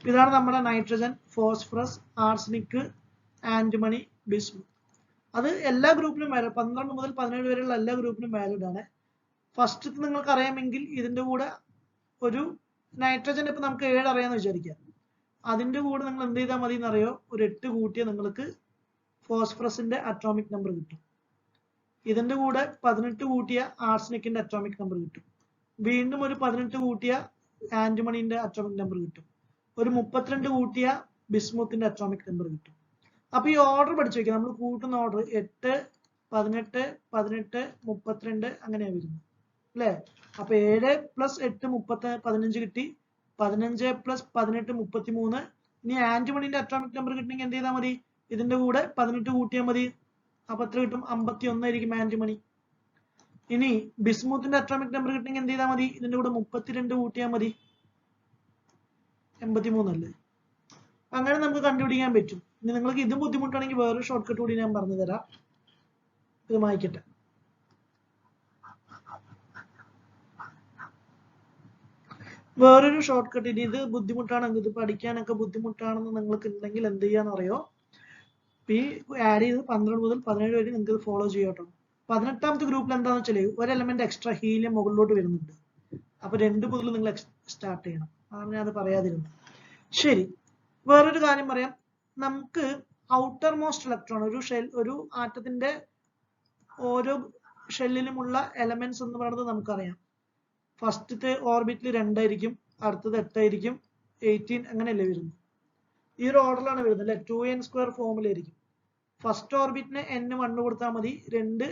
ഇതാണ് നമ്മുടെ നൈട്രജൻ, ഫോസ്ഫറസ്, ആർസനിക്, ആന്റിമണി, ബിസ്മുത്ത്. അത് എല്ലാ ഗ്രൂപ്പിലും വാലിഡ്, 12 മുതൽ 17 വരെയുള്ള എല്ലാ ഗ്രൂപ്പിലും വാലിഡ് ആണ്. ഫസ്റ്റ് നിങ്ങൾക്ക് അറിയാമെങ്കിൽ ഇതിന്റെ കൂടെ ഒരു നൈട്രജൻ ഇപ്പൊ നമുക്ക് 7 അറിയാന്ന് വിചാരിക്കാം. അതിന്റെ കൂടെ നിങ്ങൾ എന്ത് ചെയ്താൽ മതി എന്നറിയോ, ഒരു 8 കൂട്ടിയാൽ നിങ്ങൾക്ക് ഫോസ്ഫറസിന്റെ അറ്റോമിക് നമ്പർ കിട്ടും. ഇതിന്റെ കൂടെ 18 കൂട്ടിയ ആർസനിക്കിന്റെ അറ്റോമിക് നമ്പർ കിട്ടും. വീണ്ടും ഒരു 18 കൂട്ടിയ ആന്റിമണിന്റെ അറ്റോമിക് നമ്പർ കിട്ടും. ഒരു 32 കൂട്ടിയ ബിസ്മുത്തിന്റെ അറ്റോമിക് നമ്പർ കിട്ടും. അപ്പൊ ഈ ഓർഡർ പഠിച്ചു വെക്കാം. നമ്മൾ കൂട്ടുന്ന ഓർഡർ 8, 18, 18, 32 അങ്ങനെയാ വരുന്നത് അല്ലെ? അപ്പൊ 7 + 8 15 കിട്ടി. 15 + 18 33. ഇനി ആന്റിമണിന്റെ അറ്റോമിക് നമ്പർ കിട്ടണമെങ്കിൽ എന്ത് ചെയ്താൽ മതി, ഇതിന്റെ കൂടെ 18 കൂട്ടിയാൽ മതി. അപ്പൊ എത്ര കിട്ടും? 51 ആയിരിക്കും ആന്റിമണി. ഇനി ബിസ്മുത്തിന്റെ അറ്റോമിക് നമ്പർ കിട്ടണമെങ്കിൽ എന്ത് ചെയ്താൽ മതി, ഇതിന്റെ കൂടെ 32 കൂട്ടിയാൽ മതി. 83 അല്ലേ? അങ്ങനെ നമുക്ക് കണ്ടുപിടിക്കാൻ പറ്റും. ഇനി നിങ്ങൾക്ക് ഇതും ബുദ്ധിമുട്ടാണെങ്കിൽ വേറൊരു ഷോർട്ട് കട്ട് കൂടി ഞാൻ പറഞ്ഞു തരാം. ഇത് വായിക്കട്ടെ. വേറൊരു ഷോർട്ട് കട്ട്, ഇനി ഇത് ബുദ്ധിമുട്ടാണെങ്കിൽ, ഇത് പഠിക്കാനൊക്കെ ബുദ്ധിമുട്ടാണെന്ന് നിങ്ങൾക്ക് ഉണ്ടെങ്കിൽ എന്ത് ചെയ്യാന്ന് അറിയോ, ഈ ആഡ് ചെയ്ത് 12 മുതൽ 17 വരെ നിങ്ങൾക്ക് ഇത് ഫോളോ ചെയ്യാട്ടോ. 18ാമത്തെ ഗ്രൂപ്പിൽ എന്താണെന്ന് വെച്ചാൽ ഒരു എലമെന്റ് എക്സ്ട്രാ ഹീലിയം മുകളിലോട്ട് വരുന്നുണ്ട്. അപ്പൊ 2 മുതൽ നിങ്ങൾ സ്റ്റാർട്ട് ചെയ്യണം. അതാണ് ഞാൻ അത് പറയാതിരുന്നത്. ശരി, വേറൊരു കാര്യം പറയാം. നമുക്ക് ഔട്ടർ മോസ്റ്റ് ഇലക്ട്രോൺ, ഒരു ആറ്റത്തിന്റെ ഓരോ ഷെല്ലിലുമുള്ള എലമെന്റ്സ് എന്ന് പറയുന്നത് നമുക്കറിയാം. ഫസ്റ്റത്തെ ഓർബിറ്റിൽ 2 ആയിരിക്കും, അടുത്തത് 8 ആയിരിക്കും, 18 അങ്ങനെയല്ലേ വരുന്നത്. ഈ ഒരു ഓർഡറിലാണ് വരുന്നത് അല്ലെ? 2n² ഫോമിലായിരിക്കും. ഫസ്റ്റ് ഓർബിറ്റിന് n1 കൊടുത്താൽ മതി, 2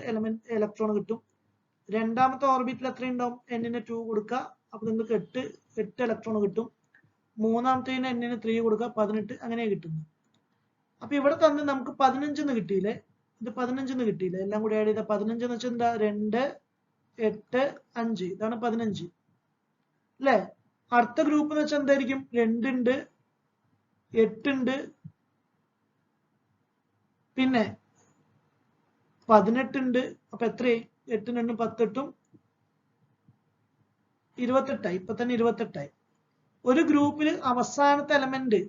ഇലക്ട്രോൺ കിട്ടും. രണ്ടാമത്തെ ഓർബിറ്റിൽ എത്ര ഉണ്ടാവും? n-ന് 2 കൊടുക്കുക, അപ്പൊ നിങ്ങൾക്ക് 8 ഇലക്ട്രോൺ കിട്ടും. മൂന്നാമത്തേന് n-ന് 3 കൊടുക്കുക, 18 അങ്ങനെ കിട്ടുന്നു. അപ്പൊ ഇവിടെ തന്നെ നമുക്ക് 15 കിട്ടിയില്ലേ? ഇത് 15 കിട്ടിയില്ലേ? എല്ലാം കൂടി ആഡ് ചെയ്ത 15 എന്ന് വെച്ചാൽ എന്താ? 2, 8, 5. ഇതാണ് 15 അല്ലെ? അടുത്ത ഗ്രൂപ്പ് എന്ന് വെച്ചാൽ എന്തായിരിക്കും? 2 ഉണ്ട്, 8 ഉണ്ട്, പിന്നെ 18 ഉണ്ട്. അപ്പൊ എത്രയായി? 8 2 18 28ആയി. ഇപ്പൊ തന്നെ 28ആയി. ഒരു ഗ്രൂപ്പിൽ അവസാനത്തെ എലമെന്റ്,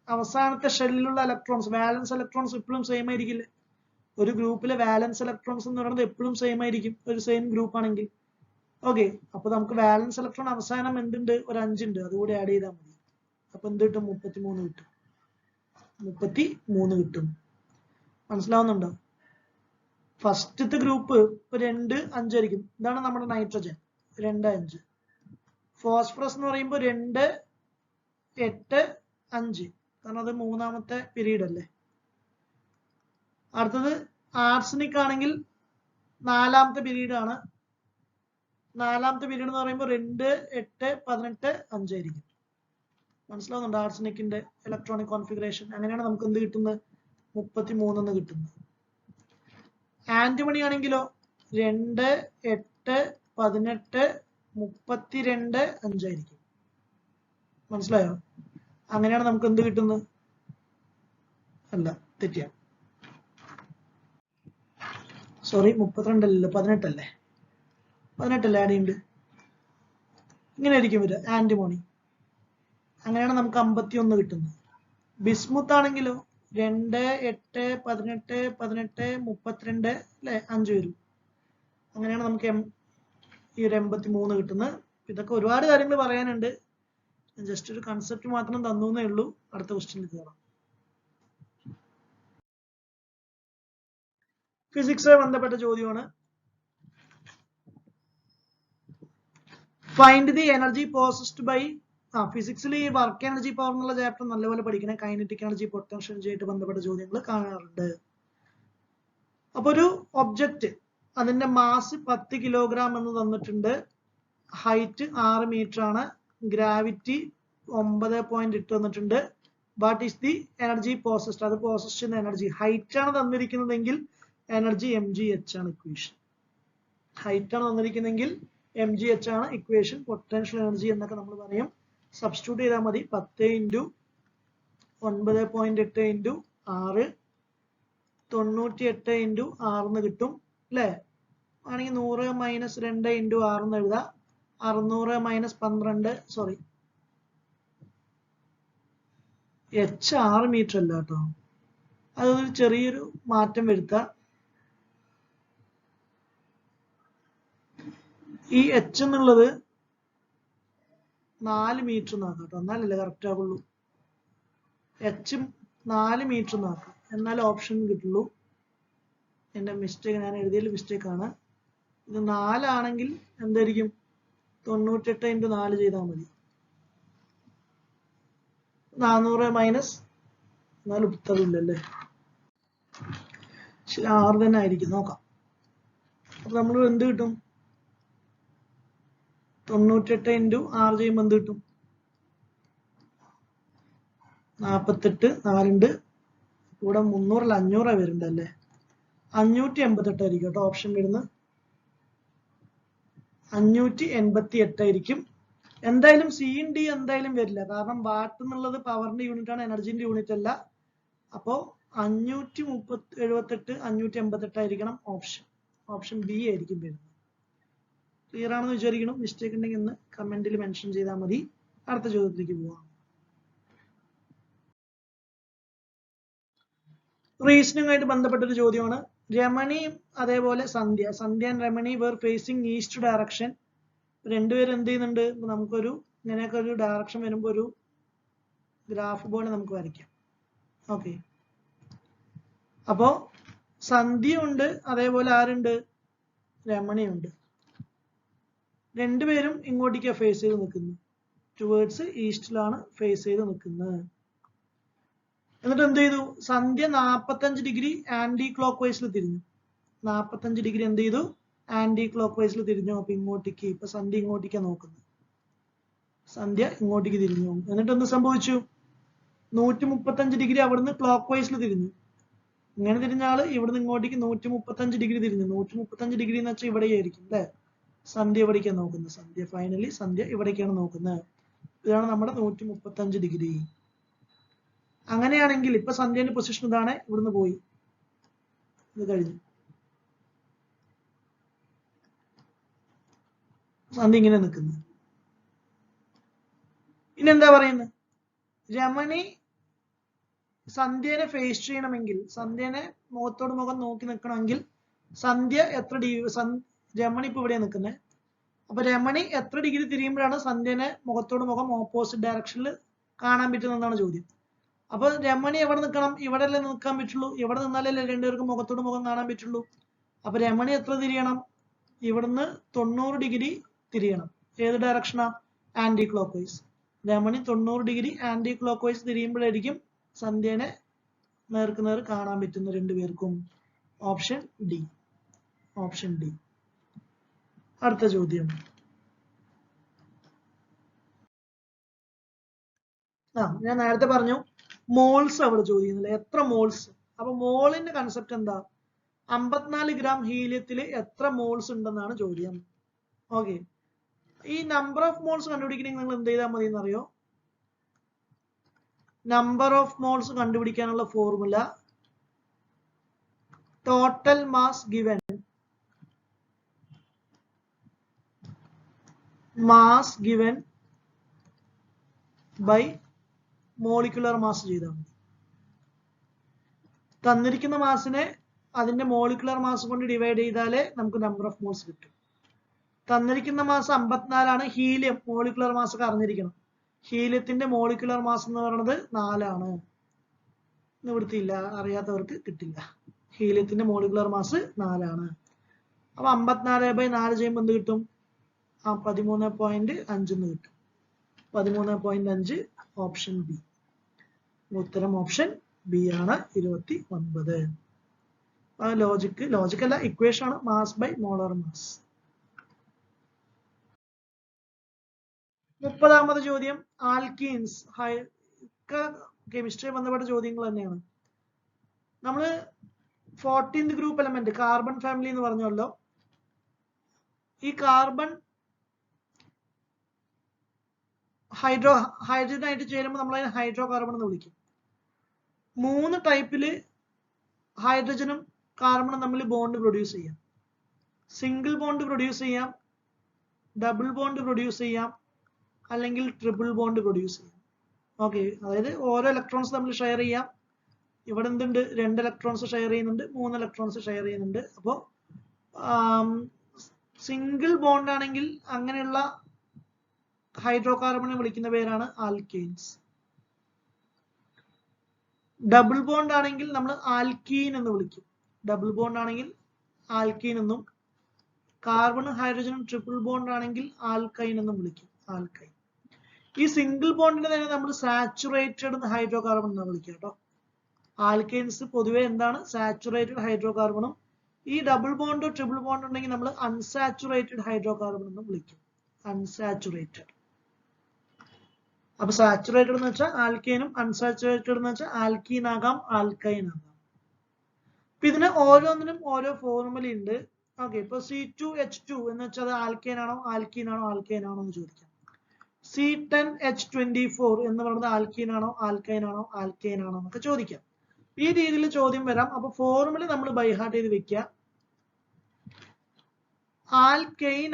അവസാനത്തെ ഷെല്ലിലുള്ള ഇലക്ട്രോൺസ്, വാലൻസ് ഇലക്ട്രോൺസ് എപ്പോഴും സെയിം ആയിരിക്കില്ലേ? ഒരു ഗ്രൂപ്പിലെ വാലൻസ് ഇലക്ട്രോൺസ് എന്ന് പറയുന്നത് എപ്പോഴും സെയിം ആയിരിക്കും, ഒരു സെയിം ഗ്രൂപ്പ് ആണെങ്കിൽ. ഓക്കെ, അപ്പൊ നമുക്ക് വാലൻസ് ഇലക്ട്രോൺ അവസാനം എന്തുണ്ട്? ഒരു 5 ഉണ്ട്, അതുകൂടി ആഡ് ചെയ്താൽ മതി. അപ്പൊ എന്ത് കിട്ടും? 33 കിട്ടും. 33 കിട്ടും. മനസ്സിലാവുന്നുണ്ടോ? ഫസ്റ്റത്തെ ഗ്രൂപ്പ് ഇപ്പൊ 2, 5 ആയിരിക്കും. ഇതാണ് നമ്മുടെ നൈട്രജൻ, 2, 5. ഫോസ്ഫറസ് എന്ന് പറയുമ്പോൾ 2, 8, 5, കാരണം അത് മൂന്നാമത്തെ പീരീഡ് അല്ലേ. അടുത്തത് ആർസനിക് ആണെങ്കിൽ 4ാമത്തെ പീരീഡ് ആണ്. 4ാമത്തെ പീരീഡ് എന്ന് പറയുമ്പോൾ 2, 8, 18, 5 ആയിരിക്കും. മനസ്സിലാവുന്നുണ്ടോ ആർസനിക്കിന്റെ ഇലക്ട്രോണിക് കോൺഫിഗറേഷൻ? അങ്ങനെയാണ് നമുക്ക് എന്ത് കിട്ടുന്നത്? 33 എന്ന് കിട്ടുന്നത്. ആന്റിമണി ആണെങ്കിലോ 2, 8, 18, 32, 5 ആയിരിക്കും. മനസ്സിലായോ? അങ്ങനെയാണ് നമുക്ക് എന്ത് കിട്ടുന്നത്? അല്ല, തെറ്റിയാണ്. സോറി, 32 അല്ലല്ലോ, 18 അല്ലേ? 18 അല്ലേ ആഡ് ചെയ്യുന്നുണ്ട്? ഇങ്ങനെ ആയിരിക്കും വരിക ആന്റിമോണി. അങ്ങനെയാണ് നമുക്ക് 51 കിട്ടുന്നത്. ബിസ്മുത്ത് ആണെങ്കിലോ 2, 8, 18, 18, 32 അല്ലെ? 5 വരും. അങ്ങനെയാണ് നമുക്ക് ഈ ഒരു 83 കിട്ടുന്നത്. ഇതൊക്കെ ഒരുപാട് കാര്യങ്ങൾ പറയാനുണ്ട്. ജസ്റ്റ് ഒരു കൺസെപ്റ്റ് മാത്രം തന്നു എന്നേ ഉള്ളൂ. അടുത്ത ക്വസ്റ്റ്യനിൽ കയറാം. ഫിസിക്സുമായി ബന്ധപ്പെട്ട ചോദ്യമാണ്. Find the energy possessed by ഫിസിക്സിൽ ഈ വർക്ക് എനർജി പവർ എന്നുള്ള ചാപ്റ്റർ നല്ലപോലെ പഠിക്കണം. കൈനറ്റിക് എനർജി, പൊട്ടൻഷ്യൽ എനർജി ആയിട്ട് ബന്ധപ്പെട്ട ചോദ്യങ്ങൾ കാണാറുണ്ട്. അപ്പൊ ഒരു ഒബ്ജക്റ്റ് അതിന്റെ മാസ് 10 കിലോഗ്രാം എന്ന് തന്നിട്ടുണ്ട്, ഹൈറ്റ് 6 മീറ്റർ ആണ്, ഗ്രാവിറ്റി 9.8 തന്നിട്ടുണ്ട്. What is the energy possessed? അത് പോസസ് ചെയ്യുന്ന എനർജി, ഹൈറ്റ് ആണ് തന്നിരിക്കുന്നതെങ്കിൽ എനർജി mgh ആണ് ഇക്വേഷൻ. ഹൈറ്റ് ആണ് തന്നിരിക്കുന്നതെങ്കിൽ mgh ആണ് ഇക്വേഷൻ. പൊട്ടൻഷ്യൽ എനർജി എന്നൊക്കെ നമ്മൾ പറയും. സബ്സ്റ്റിറ്റ്യൂട്ട് ചെയ്താൽ മതി. 10 × 9.8 × 6 98 × 6 എന്ന് കിട്ടും അല്ലെ? ആണെങ്കിൽ 100 - 2 × 6 എന്ന് എഴുതാം. 600 - 12, സോറി h 6 മീറ്റർ അല്ല കേട്ടോ, അതൊരു ചെറിയൊരു മാറ്റം വരുത്താം. ഈ h എന്നുള്ളത് 4 മീറ്റർ എന്നാക്കാം കേട്ടോ, എന്നാലല്ലേ കറക്റ്റ് ആകുള്ളൂ. h 4 മീറ്റർ എന്നാക്കാം, എന്നാലേ ഓപ്ഷൻ കിട്ടുള്ളൂ. എന്റെ മിസ്റ്റേക്ക്, ഞാൻ എഴുതിയതിൽ മിസ്റ്റേക്ക് ആണ്. ഇത് 4 ആണെങ്കിൽ എന്തായിരിക്കും? 98 × 4 ചെയ്താൽ മതി. 400 - 4 ഉത്തരവില്ലല്ലേ, ശരി 6 തന്നെ ആയിരിക്കും, നോക്കാം. അപ്പൊ നമ്മൾ എന്ത് കിട്ടും? 98 × 6 ചെയ്യുമ്പോൾ എന്ത് കിട്ടും? 48. 4 കൂടെ 300 - 500 വരുന്നുണ്ടല്ലേ, 588 ആയിരിക്കും കേട്ടോ ഓപ്ഷൻ വരുന്നത്. 588 ആയിരിക്കും. എന്തായാലും സി യും ഡി എന്തായാലും വരില്ല, കാരണം വാട്ട് എന്നുള്ളത് പവറിന്റെ യൂണിറ്റ് ആണ്, എനർജിന്റെ യൂണിറ്റ് അല്ല. അപ്പോ 578 588 ആയിരിക്കണം ഓപ്ഷൻ. ഓപ്ഷൻ ബി ആയിരിക്കും വരുന്നത്. ക്ലിയർ ആണെന്ന് വിചാരിക്കണം. മിസ്റ്റേക്ക് ഉണ്ടെങ്കിൽ ഒന്ന് കമന്റിൽ മെൻഷൻ ചെയ്താൽ മതി. അടുത്ത ചോദ്യത്തിലേക്ക് പോവാം. റീസണിംഗ് ആയിട്ട് ബന്ധപ്പെട്ട ഒരു ചോദ്യമാണ്. രമണിയും അതേപോലെ Sandhya and Ramani were facing east direction. രണ്ടുപേരും എന്ത് ചെയ്യുന്നുണ്ട്? നമുക്കൊരു ഇങ്ങനെയൊക്കെ ഒരു ഡയറക്ഷൻ വരുമ്പോൾ ഒരു ഗ്രാഫ് പോലെ നമുക്ക് വരയ്ക്കാം. ഓക്കെ, അപ്പോ സന്ധ്യയുണ്ട്, അതേപോലെ ആരുണ്ട്? രമണിയുണ്ട്. രണ്ടുപേരും ഇങ്ങോട്ടേക്ക് ഫേസ് ചെയ്ത് നിൽക്കുന്നു, ടുവേർഡ്സ് ഈസ്റ്റിലാണ് ഫേസ് ചെയ്ത് നിൽക്കുന്നത്. എന്നിട്ട് എന്ത് ചെയ്തു? സന്ധ്യ 45 ഡിഗ്രി ആന്റി ക്ലോക്ക് വൈസിൽ തിരിഞ്ഞു. 45 ഡിഗ്രി എന്ത് ചെയ്തു? ആന്റി ക്ലോക്ക് വൈസിൽ തിരിഞ്ഞു. അപ്പൊ ഇങ്ങോട്ടേക്ക്, ഇപ്പൊ സന്ധ്യ ഇങ്ങോട്ടേക്കാണ് നോക്കുന്നത്. സന്ധ്യ ഇങ്ങോട്ടേക്ക് തിരിഞ്ഞു. എന്നിട്ട് എന്ത് സംഭവിച്ചു? 135 ഡിഗ്രി അവിടുന്ന് ക്ലോക്ക് വൈസിൽ തിരിഞ്ഞു. ഇങ്ങനെ തിരിഞ്ഞ ആള് ഇവിടുന്ന് ഇങ്ങോട്ടേക്ക് 135 ഡിഗ്രി തിരിഞ്ഞു. 135 ഡിഗ്രി എന്ന് വെച്ചാൽ ഇവിടെയായിരിക്കും അല്ലെ? സന്ധ്യ ഇവിടേക്കാണ് നോക്കുന്നത്. സന്ധ്യ ഫൈനലി സന്ധ്യ ഇവിടേക്കാണ് നോക്കുന്നത്. ഇതാണ് നമ്മുടെ 135 ഡിഗ്രി. അങ്ങനെയാണെങ്കിൽ ഇപ്പൊ സന്ധ്യന്റെ പൊസിഷൻ ഇതാണ്, ഇവിടുന്ന് പോയി, ഇത് കഴിഞ്ഞു. സന്ധ്യ ഇങ്ങനെ നിൽക്കുന്നു. ഇനി എന്താ പറയുന്നത്? രമണി സന്ധ്യനെ ഫേസ് ചെയ്യണമെങ്കിൽ, സന്ധ്യനെ മുഖത്തോട് മുഖം നോക്കി നിൽക്കണമെങ്കിൽ സന്ധ്യ എത്ര രമണി ഇപ്പൊ ഇവിടെ നിൽക്കുന്നത്. അപ്പൊ രമണി എത്ര ഡിഗ്രി തിരിയുമ്പോഴാണ് സന്ധ്യനെ മുഖത്തോട് മുഖം ഓപ്പോസിറ്റ് ഡയറക്ഷനിൽ കാണാൻ പറ്റുന്നതാണ് ചോദ്യം. അപ്പൊ രമണി എവിടെ നിൽക്കണം? ഇവിടെ അല്ലേ നിൽക്കാൻ പറ്റുള്ളൂ. ഇവിടെ നിന്നാലല്ലേ രണ്ടുപേർക്കും മുഖത്തോട് മുഖം കാണാൻ പറ്റുള്ളൂ. അപ്പൊ രമണി എത്ര തിരിയണം? ഇവിടുന്ന് 90 ഡിഗ്രി തിരിയണം. ഏത് ഡയറക്ഷനാ? Anti clock wise. Ramani 90 degree anti clock wise തിരിയുമ്പോഴായിരിക്കും സന്ധ്യനെ നേർക്കുനേർ കാണാൻ പറ്റുന്ന രണ്ടുപേർക്കും. Option D. Option D. അടുത്ത ചോദ്യം. ഞാൻ നേരത്തെ പറഞ്ഞു മോൾസ് അവിടെ ചോദിക്കുന്നില്ല, എത്ര മോൾസ്. അപ്പൊ മോളിന്റെ കൺസെപ്റ്റ് എന്താ? 54 ഗ്രാം ഹീലിയത്തില് എത്ര മോൾസ് ഉണ്ടെന്നാണ് ചോദ്യം. ഓക്കെ, ഈ നമ്പർ ഓഫ് മോൾസ് കണ്ടുപിടിക്കണമെങ്കിൽ നിങ്ങൾ എന്ത് ചെയ്താൽ മതി എന്നറിയോ? നമ്പർ ഓഫ് മോൾസ് കണ്ടുപിടിക്കാനുള്ള formula total mass given by molecular mass ചെയ്താൽ മതി. തന്നിരിക്കുന്ന മാസിനെ അതിന്റെ മോളിക്കുലർ മാസ് കൊണ്ട് ഡിവൈഡ് ചെയ്താലേ നമുക്ക് നമ്പർ ഓഫ് മോൾസ് കിട്ടും. തന്നിരിക്കുന്ന മാസ് 54 ആണ്. ഹീലിയം മോളിക്കുലർ മാസ് ഒക്കെ അറിഞ്ഞിരിക്കണം. ഹീലിയത്തിന്റെ മോളിക്കുലർ മാസ് എന്ന് പറയുന്നത് 4 ആണ്. നിവൃത്തിയില്ല, അറിയാത്തവർക്ക് കിട്ടില്ല. ഹീലിയത്തിന്റെ മോളിക്കുലർ മാസ് 4 ആണ്. അപ്പൊ 54/4 ചെയ്യുമ്പോൾ എന്ത് കിട്ടും? 13.5 എന്ന് കിട്ടും. 13.5 ഓപ്ഷൻ ബി. ഉത്തരം ഓപ്ഷൻ ബി ആണ് 29. ലോജിക് അല്ല, ഇക്വേഷൻ ആണ്. Mass by molar mass. 30ാമത് ചോദ്യം ആൽക്കീൻസ്. കെമിസ്ട്രി ബന്ധപ്പെട്ട ചോദ്യങ്ങൾ തന്നെയാണ്. നമ്മള് 14th group element carbon family എന്ന് പറഞ്ഞല്ലോ. ഈ കാർബൺ ഹൈഡ്രജനായിട്ട് ചേരുമ്പോൾ നമ്മൾ അതിനെ ഹൈഡ്രോ കാർബൺ എന്ന് വിളിക്കും. 3 ടൈപ്പില് ഹൈഡ്രജനും കാർബണും തമ്മിൽ ബോണ്ട് പ്രൊഡ്യൂസ് ചെയ്യാം. സിംഗിൾ ബോണ്ട് പ്രൊഡ്യൂസ് ചെയ്യാം, ഡബിൾ ബോണ്ട് പ്രൊഡ്യൂസ് ചെയ്യാം, അല്ലെങ്കിൽ ട്രിപ്പിൾ ബോണ്ട് പ്രൊഡ്യൂസ് ചെയ്യാം. ഓക്കെ, അതായത് ഓരോ ഇലക്ട്രോൺസ് തമ്മിൽ ഷെയർ ചെയ്യാം. ഇവിടെ എന്തുണ്ട്, 2 ഇലക്ട്രോൺസ് ഷെയർ ചെയ്യുന്നുണ്ട്, 3 ഇലക്ട്രോൺസ് ഷെയർ ചെയ്യുന്നുണ്ട്. അപ്പോൾ സിംഗിൾ ബോണ്ട് ആണെങ്കിൽ അങ്ങനെയുള്ള ഹൈഡ്രോ കാർബണിനെ വിളിക്കുന്ന പേരാണ് ആൽക്കെയിൻസ്. ഡബിൾ ബോണ്ട് ആണെങ്കിൽ നമ്മൾ ആൽക്കീൻ എന്ന് വിളിക്കും. ഡബിൾ ബോണ്ട് ആണെങ്കിൽ ആൽക്കീൻ എന്നും, കാർബണും ഹൈഡ്രജനും ട്രിപ്പിൾ ബോണ്ട് ആണെങ്കിൽ ആൽക്കൈൻ എന്നും വിളിക്കും. ആൽക്കൈൻ. ഈ സിംഗിൾ ബോണ്ടിനെ തന്നെ നമ്മൾ സാച്ചുറേറ്റഡ് ഹൈഡ്രോ കാർബൺ എന്നാണ് വിളിക്കുക കേട്ടോ. ആൽക്കൈൻസ് പൊതുവെ എന്താണ്, സാച്ചുറേറ്റഡ് ഹൈഡ്രോ കാർബണും. ഈ ഡബിൾ ബോണ്ടോ ട്രിപ്പിൾ ബോണ്ട് ഉണ്ടെങ്കിൽ നമ്മൾ അൺസാച്ചുറേറ്റഡ് ഹൈഡ്രോ കാർബൺ എന്ന് വിളിക്കും. അൺസാച്ചുറേറ്റഡ്. അപ്പൊ സാച്ചുറേറ്റഡ് എന്ന് വെച്ചാൽ ആൽക്കൈനും, അൺസാച്ചുറേറ്റഡ് എന്ന് വെച്ചാൽ ആൽക്കീൻ ആകാം, ആൽക്കൈൻ ആകാം. അപ്പൊ ഇതിന് ഓരോന്നിനും ഓരോ ഫോർമുല ഉണ്ട്. ഓക്കെ, ഇപ്പൊ C2H2 എന്ന് വെച്ചാൽ അത് ആൽക്കൈൻ ആണോ, ആൽക്കീൻ ആണോ, ആൽക്കൈൻ ആണോ എന്ന് ചോദിക്കാം. C10H24 എന്ന് പറയുന്നത് ആൽക്കീൻ ആണോ, ആൽക്കൈൻ ആണോ, ആൽക്കൈൻ ആണോ എന്നൊക്കെ ചോദിക്കാം. ഈ രീതിയിൽ ചോദ്യം വരാം. അപ്പൊ ഫോർമുല നമ്മൾ ബൈഹാർട്ട് ചെയ്ത് വെക്കുക. ആൽക്കൈൻ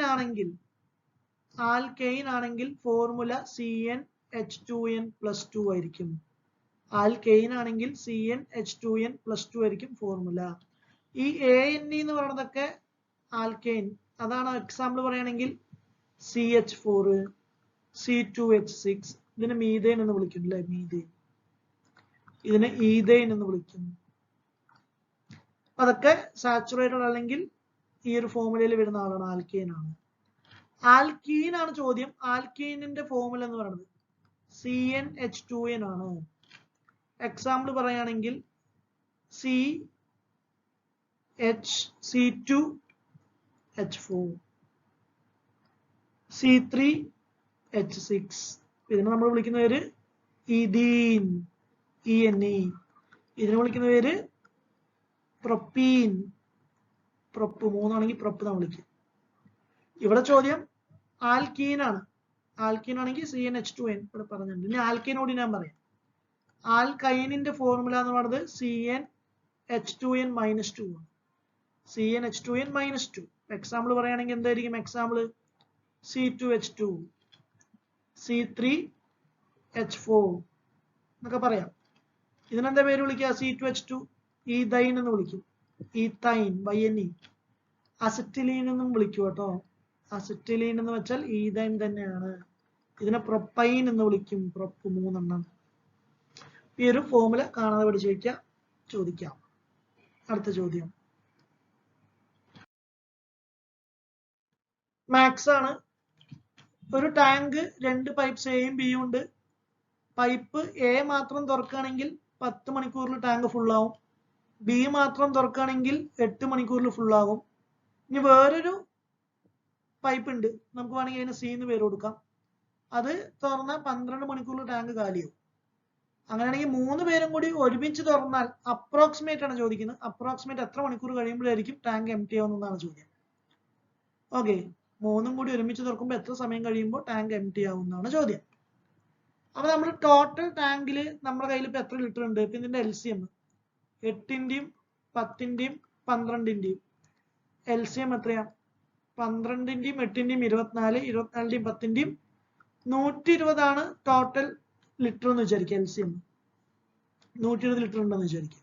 ആണെങ്കിൽ ഫോർമുല CnH2n+2 ആയിരിക്കും. ആൽക്കൈൻ ആണെങ്കിൽ CnH2n+2 ആയിരിക്കും ഫോർമുല. ഈ ANE എന്ന് പറയുന്നതൊക്കെ ആൽക്കൈൻ. അതാണ് എക്സാമ്പിൾ പറയുകയാണെങ്കിൽ CH4, C2H6. ഇതിനെ മീഥേൻ എന്ന് വിളിക്കും അല്ലെ, മീഥേൻ. ഇതിനെ ഈഥൈൻ എന്ന് വിളിക്കും. അതൊക്കെ സാച്ചുറേറ്റഡ് അല്ലെങ്കിൽ ഈ ഒരു ഫോർമുലയിൽ വരുന്ന ആളാണ്, ആൽക്കൈൻ ആണ്. ആൽക്കീൻ ആണ് ചോദ്യം. ആൽക്കീനിന്റെ ഫോർമുല എന്ന് പറയുന്നത് CnH2n ആണ്. എക്സാമ്പിൾ പറയുകയാണെങ്കിൽ C2H4, C3H6. ഇതിനെ നമ്മൾ വിളിക്കുന്ന പേര് ഈഥീൻ, ENE. ഇതിനെ വിളിക്കുന്ന പേര് പ്രൊപ്പീൻ, പ്രൊപ്പ്. 3 ആണെങ്കിൽ പ്രൊപ്പ് നാം വിളിക്കും. ഇവിടെ ചോദ്യം ആൽക്കീൻ ആണ്. ആൽക്കീൻ ആണെങ്കിൽ CnH2n ഇവിടെ പറഞ്ഞിട്ടുണ്ട്. ഇനി ആൽക്കൈനോട് ഞാൻ പറയാം. ആൽക്കൈനിന്റെ ഫോർമുല എന്ന് പറയുന്നത് CnH2n-2 ആണ്. CnH2n-2. എക്സാമ്പിൾ പറയുകയാണെങ്കിൽ എന്തായിരിക്കും എക്സാമ്പിൾ? C2H2, C3H4 എന്നൊക്കെ പറയാം. ഇതിനെന്താ പേര് വിളിക്കുക? C2H2 ഈഥൈൻ എന്ന് വിളിക്കും. Ethyne YNE. അസിറ്റിലീൻ എന്നും വിളിക്കും കേട്ടോ. അസിറ്റിലീൻ എന്ന് വെച്ചാൽ ഈഥൈൻ തന്നെയാണ്. ഇതിനെ പ്രൊപ്പൈൻ എന്ന് വിളിക്കും. പ്രൊപ്പ് 3 എണ്ണം. ഈ ഒരു ഫോർമുല കാണാതെ പഠിച്ചു ചോദിക്കാം. അടുത്ത ചോദ്യം മാത്സ് ആണ്. ഒരു ടാങ്ക് 2 പൈപ്പ്സ് എയും ബിയും ഉണ്ട്. പൈപ്പ് എ മാത്രം തുറക്കുകയാണെങ്കിൽ 10 മണിക്കൂറിൽ ടാങ്ക് ഫുൾ ആവും. ബി മാത്രം തുറക്കുകയാണെങ്കിൽ 8 മണിക്കൂറിൽ ഫുൾ ആകും. ഇനി വേറൊരു പൈപ്പ് ഉണ്ട്, നമുക്ക് വേണമെങ്കിൽ അതിന് സി എന്ന് പേര് കൊടുക്കാം. അത് തുറന്നാൽ 12 മണിക്കൂറിൽ ടാങ്ക് കാലിയാവും. അങ്ങനെയാണെങ്കിൽ 3 പേരും കൂടി ഒരുമിച്ച് തുറന്നാൽ അപ്രോക്സിമേറ്റ് ആണ് ചോദിക്കുന്നത്. അപ്രോക്സിമേറ്റ് എത്ര മണിക്കൂർ കഴിയുമ്പോഴായിരിക്കും ടാങ്ക് എംപ്റ്റി ആവുന്നതാണ് ചോദ്യം. ഓക്കെ, 3 കൂടി ഒരുമിച്ച് തുറക്കുമ്പോൾ എത്ര സമയം കഴിയുമ്പോൾ ടാങ്ക് എംപ്റ്റി ആവുന്നതാണ് ചോദ്യം. അപ്പൊ നമ്മൾ ടോട്ടൽ ടാങ്കിൽ നമ്മുടെ കയ്യിൽ ഇപ്പൊ എത്ര ലിറ്റർ ഉണ്ട്? ഇപ്പൊ ഇതിന്റെ LCM 8ന്റെയും 10ന്റെയും 12ന്റെയും LCM എത്രയാ? 12ന്റെയും 8ന്റെയും 24, 24ന്റെയും 10ന്റെയും 120 ആണ് ടോട്ടൽ ലിറ്റർ എന്ന് വിചാരിക്കുക. LCM 120 ലിറ്റർ ഉണ്ടെന്ന് വിചാരിക്കുക.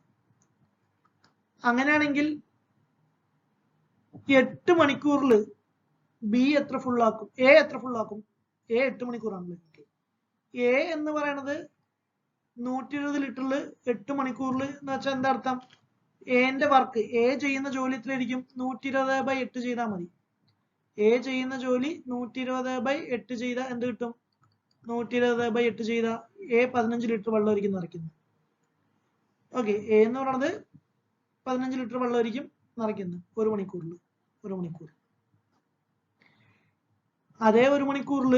അങ്ങനെയാണെങ്കിൽ 8 മണിക്കൂറിൽ ബി എത്ര ഫുൾ ആക്കും? എ എത്ര ഫുൾ ആക്കും? എ 8 മണിക്കൂറാണല്ലോ. എ എന്ന് പറയുന്നത് 120 ലിറ്ററിൽ 8 മണിക്കൂറിൽ എന്ന് വെച്ചാൽ എന്താ അർത്ഥം? എന്റെ വർക്ക്, എ ചെയ്യുന്ന ജോലി എത്രയായിരിക്കും? 120/8 ചെയ്താൽ മതി. എ ചെയ്യുന്ന ജോലി 120/8 ചെയ്താൽ എന്ത് കിട്ടും? 120/8 ചെയ്ത എ 15 ലിറ്റർ വെള്ളം ഒരിക്കും നിറയ്ക്കുന്നു. ഓക്കെ, എ എന്ന് പറയുന്നത് 15 ലിറ്റർ വെള്ളം ഒരിക്കും നിറയ്ക്കുന്നു 1 മണിക്കൂറിൽ. അതേ 1 മണിക്കൂറിൽ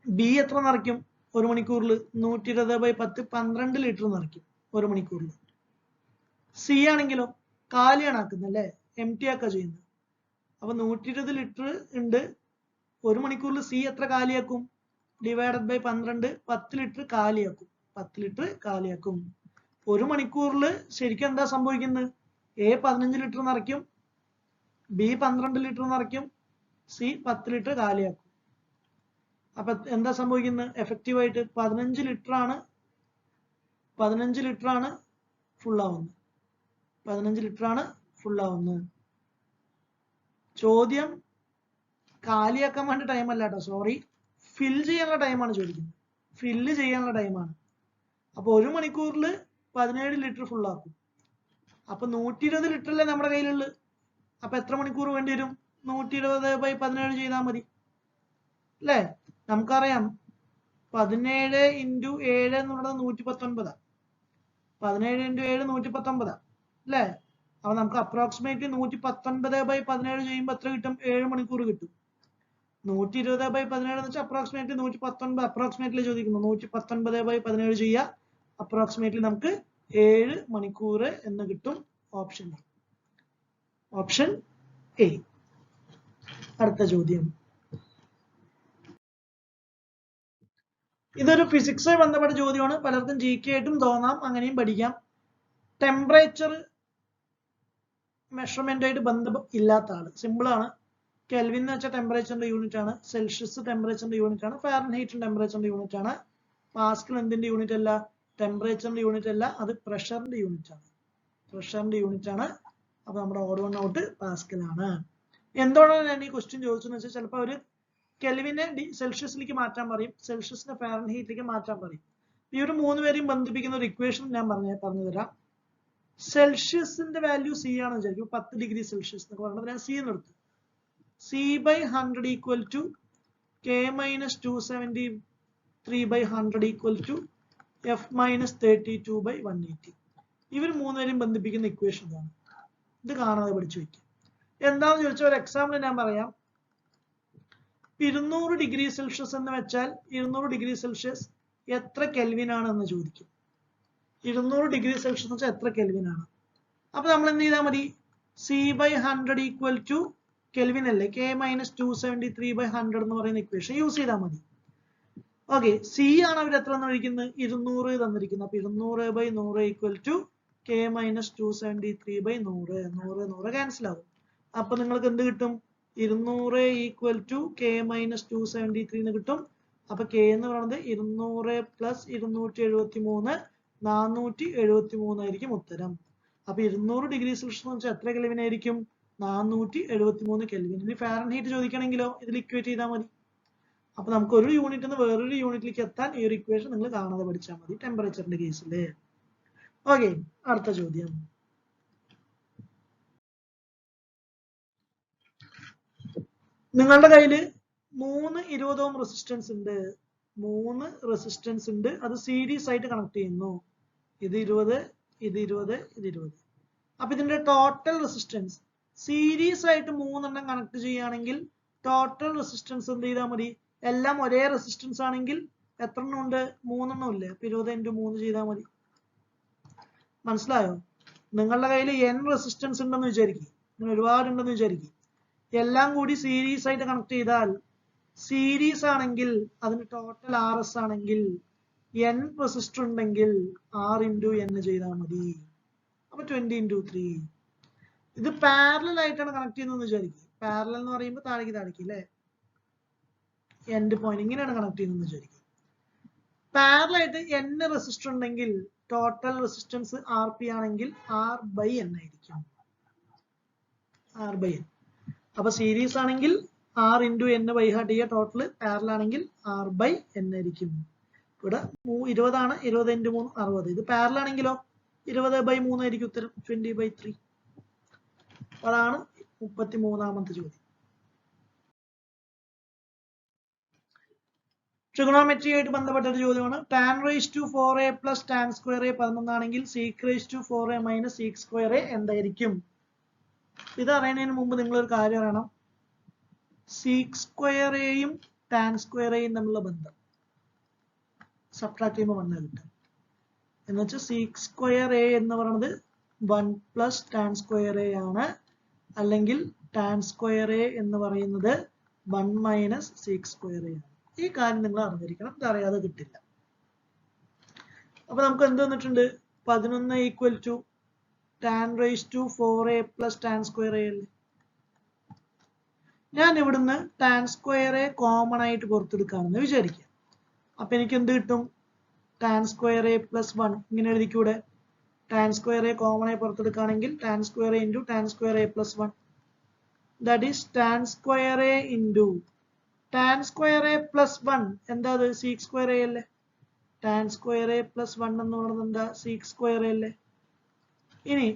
ബി എത്ര നിറയ്ക്കും? 1 മണിക്കൂറിൽ 120/10 12 ലിറ്റർ നിറയ്ക്കും 1 മണിക്കൂറിൽ. സി ആണെങ്കിലോ കാലിയാണ് ആക്കുന്നത് അല്ലെ, എം ടി ആക്കുക ചെയ്യുന്നത്. അപ്പൊ 120 ലിറ്റർ ഉണ്ട്, 1 മണിക്കൂറിൽ സി എത്ര കാലിയാക്കും? ഡിവൈഡഡ് ബൈ 12 10 ലിറ്റർ കാലിയാക്കും. 1 മണിക്കൂറിൽ ശരിക്കും എന്താ സംഭവിക്കുന്നത്? എ 15 ലിറ്റർ നിറയ്ക്കും, ബി 12 ലിറ്റർ നിറയ്ക്കും, സി 10 ലിറ്റർ കാലിയാക്കും. അപ്പൊ എന്താ സംഭവിക്കുന്നത്? എഫക്റ്റീവായിട്ട് 15 ലിറ്റർ ആണ് ഫുൾ ആവുന്നത്. 15 ലിറ്റർ ആണ് ഫുൾ ആവുന്നത്. ചോദ്യം കാലിയാക്കാൻ വേണ്ടി ടൈം അല്ല കേട്ടോ, സോറി, ഫിൽ ചെയ്യാനുള്ള ടൈമാണ് ചോദിക്കുന്നത്. ഫില്ല് ചെയ്യാനുള്ള ടൈമാണ്. അപ്പൊ 1 മണിക്കൂറിൽ 17 ലിറ്റർ ഫുൾ ആക്കും. അപ്പൊ 120 ലിറ്റർ അല്ലേ നമ്മുടെ കയ്യിലുള്ളത്. അപ്പൊ എത്ര മണിക്കൂർ വേണ്ടി വരും? 120/17 ചെയ്താൽ മതി അല്ലേ? നമുക്കറിയാം 17 × 7 എന്നുള്ളത് 119. 17 × 7 119 അല്ലേ? അപ്പൊ നമുക്ക് അപ്രോക്സിമേറ്റ്ലി 119/17 ചെയ്യുമ്പോൾ എത്ര കിട്ടും? 7 മണിക്കൂർ കിട്ടും. 120/17 എന്ന് വെച്ചാൽ അപ്രോക്സിമേറ്റ്ലി 119, അപ്രോക്സിമേറ്റ്ലി ചോദിക്കുന്നു. 119/17 ചെയ്യുക, അപ്രോക്സിമേറ്റ്ലി നമുക്ക് 7 മണിക്കൂർ എന്ന് കിട്ടും. Option A. അടുത്ത ചോദ്യം, ഇതൊരു ഫിസിക്സുമായി ബന്ധപ്പെട്ട ചോദ്യമാണ്. പലർക്കും GK ആയിട്ടും തോന്നാം, അങ്ങനെയും പഠിക്കാം. ടെമ്പറേച്ചർ മെഷർമെന്റ് ആയിട്ട് ബന്ധം ഇല്ലാത്ത ആള്, സിമ്പിൾ ആണ്. കെൽവിൻ എന്ന് വെച്ചാൽ ടെമ്പറേച്ചറിന്റെ യൂണിറ്റ് ആണ്, സെൽഷ്യസ് ടെമ്പറേച്ചറിന്റെ യൂണിറ്റ് ആണ്, ഫാരൻഹീറ്റ് ടെമ്പറേച്ചറിന്റെ യൂണിറ്റ് ആണ്. പാസ്കൽ എന്തിന്റെ യൂണിറ്റ് അല്ല? ടെമ്പറേച്ചറിന്റെ യൂണിറ്റ് അല്ല, അത് പ്രഷറിന്റെ യൂണിറ്റ് ആണ്. അപ്പൊ നമ്മുടെ ഓഡ് വൺ ഔട്ട് പാസ്കൽ ആണ്. എന്തുകൊണ്ടാണ് ഞാൻ ഈ ക്വസ്റ്റ്യൻ ചോദിച്ചെന്ന് വെച്ചാൽ ചിലപ്പോൾ അവര് കെൽവിനെ സെൽഷ്യസിലേക്ക് മാറ്റാൻ പറയും, സെൽഷ്യസിനെ ഫാരൻഹീറ്റിലേക്ക് മാറ്റാൻ പറയും. ഈ ഒരു 3 പേരെയും ബന്ധിപ്പിക്കുന്ന ഒരു ഇക്വേഷൻ ഞാൻ പറഞ്ഞു തരാം. സെൽഷ്യസിന്റെ വാല്യൂ സി ആണെന്ന് വിചാരിക്കും. 10 ഡിഗ്രി സെൽഷ്യസ് എന്നൊക്കെ പറഞ്ഞത് ഞാൻ സി എന്ന് എടുത്തു. C/100 equal to K-273/100 equal to F-32/180. ഇവർ 3 പേരെയും ബന്ധിപ്പിക്കുന്ന ഇക്വേഷൻ ആണ്. ഇത് കാണാതെ പഠിച്ചു വയ്ക്കുക. എന്താണെന്ന് ചോദിച്ചാൽ ഒരു എക്സാമ്പിൾ ഞാൻ പറയാം. 200 ഡിഗ്രി സെൽഷ്യസ് എന്ന് വെച്ചാൽ 200 ഡിഗ്രി സെൽഷ്യസ് എത്ര കെൽവിൻ ആണ് എന്ന് ചോദിക്കും. 200 ഡിഗ്രി സെൽഷ്യസ് എന്ന് വെച്ചാൽ എത്ര കെൽവിൻ ആണ്? അപ്പൊ നമ്മൾ എന്ത് ചെയ്താൽ മതി? C/100 ഈക്വൽ ടു കെൽവിൻ അല്ലേ, K-273/100 എന്ന് പറയുന്ന ഇക്വേഷൻ യൂസ് ചെയ്താൽ മതി. ഓക്കെ, സി ആണ് അവർ എത്ര തന്നിരിക്കുന്നത്? 200 തന്നിരിക്കുന്നത്. അപ്പൊ 200/100 ഈക്വൽ ടു K-273/100. 100 ക്യാൻസൽ ആകും. അപ്പൊ നിങ്ങൾക്ക് എന്ത് കിട്ടും? 200 ഈക്വൽ ടു K-273 എന്ന് കിട്ടും. അപ്പൊ K എന്ന് പറയുന്നത് 200 + 273 473 ആയിരിക്കും ഉത്തരം. അപ്പൊ 200 ഡിഗ്രി സെൽഷ്യസ് എന്ന് വെച്ചാൽ എത്ര കെൽവിൻ ആയിരിക്കും? 473 കെൽവിൻ. ഇനി ഫാരൻഹീറ്റ് ചോദിക്കണമെങ്കിലോ ഇതിൽ ഇക്വേറ്റ് ചെയ്താൽ മതി. അപ്പൊ നമുക്ക് ഒരു യൂണിറ്റ് നിന്ന് വേറൊരു യൂണിറ്റിലേക്ക് എത്താൻ ഈ ഒരു ഇക്വേഷൻ നിങ്ങൾ കാണാതെ പഠിച്ചാൽ മതി ടെമ്പറേച്ചറിന്റെ കേസിൽ. ഓക്കെ, അടുത്ത ചോദ്യം. നിങ്ങളുടെ കയ്യിൽ 3 20 ഓം റെസിസ്റ്റൻസ് ഉണ്ട്. 3 റെസിസ്റ്റൻസ് ഉണ്ട്, അത് സീരീസ് ആയിട്ട് കണക്ട് ചെയ്യുന്നു. ഇത് 20, ഇത് 20, ഇത് 20. അപ്പൊ ഇതിന്റെ ടോട്ടൽ റെസിസ്റ്റൻസ് സീരീസ് ആയിട്ട് 3 എണ്ണം കണക്ട് ചെയ്യുകയാണെങ്കിൽ ടോട്ടൽ റെസിസ്റ്റൻസ് എന്ത് ചെയ്താൽ മതി? എല്ലാം ഒരേ റെസിസ്റ്റൻസ് ആണെങ്കിൽ എത്ര എണ്ണം ഉണ്ട്? 3 എണ്ണം ഇല്ലേ? അപ്പൊ 20 × 3 ചെയ്താൽ മതി. മനസ്സിലായോ? നിങ്ങളുടെ കയ്യിൽ n റെസിസ്റ്റൻസ് ഉണ്ടെന്ന് വിചാരിക്കും, ഇങ്ങനെ ഒരുപാടുണ്ടെന്ന് വിചാരിക്കും. എല്ലാം കൂടി സീരീസ് ആയിട്ട് കണക്ട് ചെയ്താൽ, സീരീസ് ആണെങ്കിൽ അതിന് ടോട്ടൽ RS ആണെങ്കിൽ n റെസിസ്റ്റർ ഉണ്ടെങ്കിൽ R × n ചെയ്താൽ മതി. അപ്പൊ 20 × 3. ഇത് പാരലൽ ആയിട്ടാണ് കണക്ട് ചെയ്യുന്നത് വിചാരിക്കും. പാരലൽ എന്ന് പറയുമ്പോൾ താഴേക്ക് അല്ലേ, എൻഡ് പോയിന്റ് ഇങ്ങനെയാണ് കണക്ട് ചെയ്യുന്നത് വിചാരിക്കും. പാരലൽ ആയിട്ട് n റെസിസ്റ്റർ ഉണ്ടെങ്കിൽ ടോട്ടൽ റെസിസ്റ്റൻസ് RP ആണെങ്കിൽ R/n ആയിരിക്കും. R/n. അപ്പൊ സീരീസ് ആണെങ്കിൽ R × n ബൈ ഹാർട്ട് ചെയ്യുക ടോട്ടൽ, പാരലൽ ആണെങ്കിൽ R/n ആയിരിക്കും. ഇവിടെ 20 ആണ്, 20 × 3 60. ഇത് പാരലൽ ആണെങ്കിലോ 20/3 ആയിരിക്കും ഉത്തരം, 20/3. അതാണ് 33ാമത്തെ ചോദ്യം. ട്രിഗണോമെട്രി ആയിട്ട് ബന്ധപ്പെട്ട ഒരു ചോദ്യമാണ്. tan raised to 4a plus tan square a 11 ആണെങ്കിൽ sec raised to 4a minus sec square a എന്തായിരിക്കും? ഇത് അറിയുന്നതിന് മുമ്പ് നിങ്ങൾ ഒരു കാര്യം അറിയണം. sec square aയും tan square aയും തമ്മിലുള്ള ബന്ധം സബ്ട്രാക്ട് ചെയ്യുമ്പോൾ 1 കിട്ടും. എന്നുവെച്ചാൽ sec square a എന്ന് പറയുന്നത് 1 plus tan square a ആണ്, അല്ലെങ്കിൽ tan square a എന്ന് പറയുന്നത് 1 minus sec square a ആണ്. ഈ കാര്യം നിങ്ങൾ അറിഞ്ഞിരിക്കണം, ഇത് അറിയാതെ കിട്ടില്ല. അപ്പൊ നമുക്ക് എന്ത് വന്നിട്ടുണ്ട്? 11 equal to tan raised to 4a plus tan square a അല്ലേ. ഞാൻ ഇവിടുന്ന് tan square a കോമൺ ആയിട്ട് പുറത്തെടുക്കാമെന്ന് വിചാരിക്കാം. അപ്പൊ എനിക്ക് എന്ത് കിട്ടും? tan square a plus 1 ഇങ്ങനെ എഴുതിക്കൂടെ? tan square a കോമൺ ആയി പുറത്തെടുക്കുകയാണെങ്കിൽ tan square a into tan square a plus 1, that is tan square a into tan square a plus 1 എന്താ അത്? sec square a അല്ലേ. tan square a plus 1 എന്ന് പറയുന്നത് എന്താ? sec square a അല്ലേ. ഇനി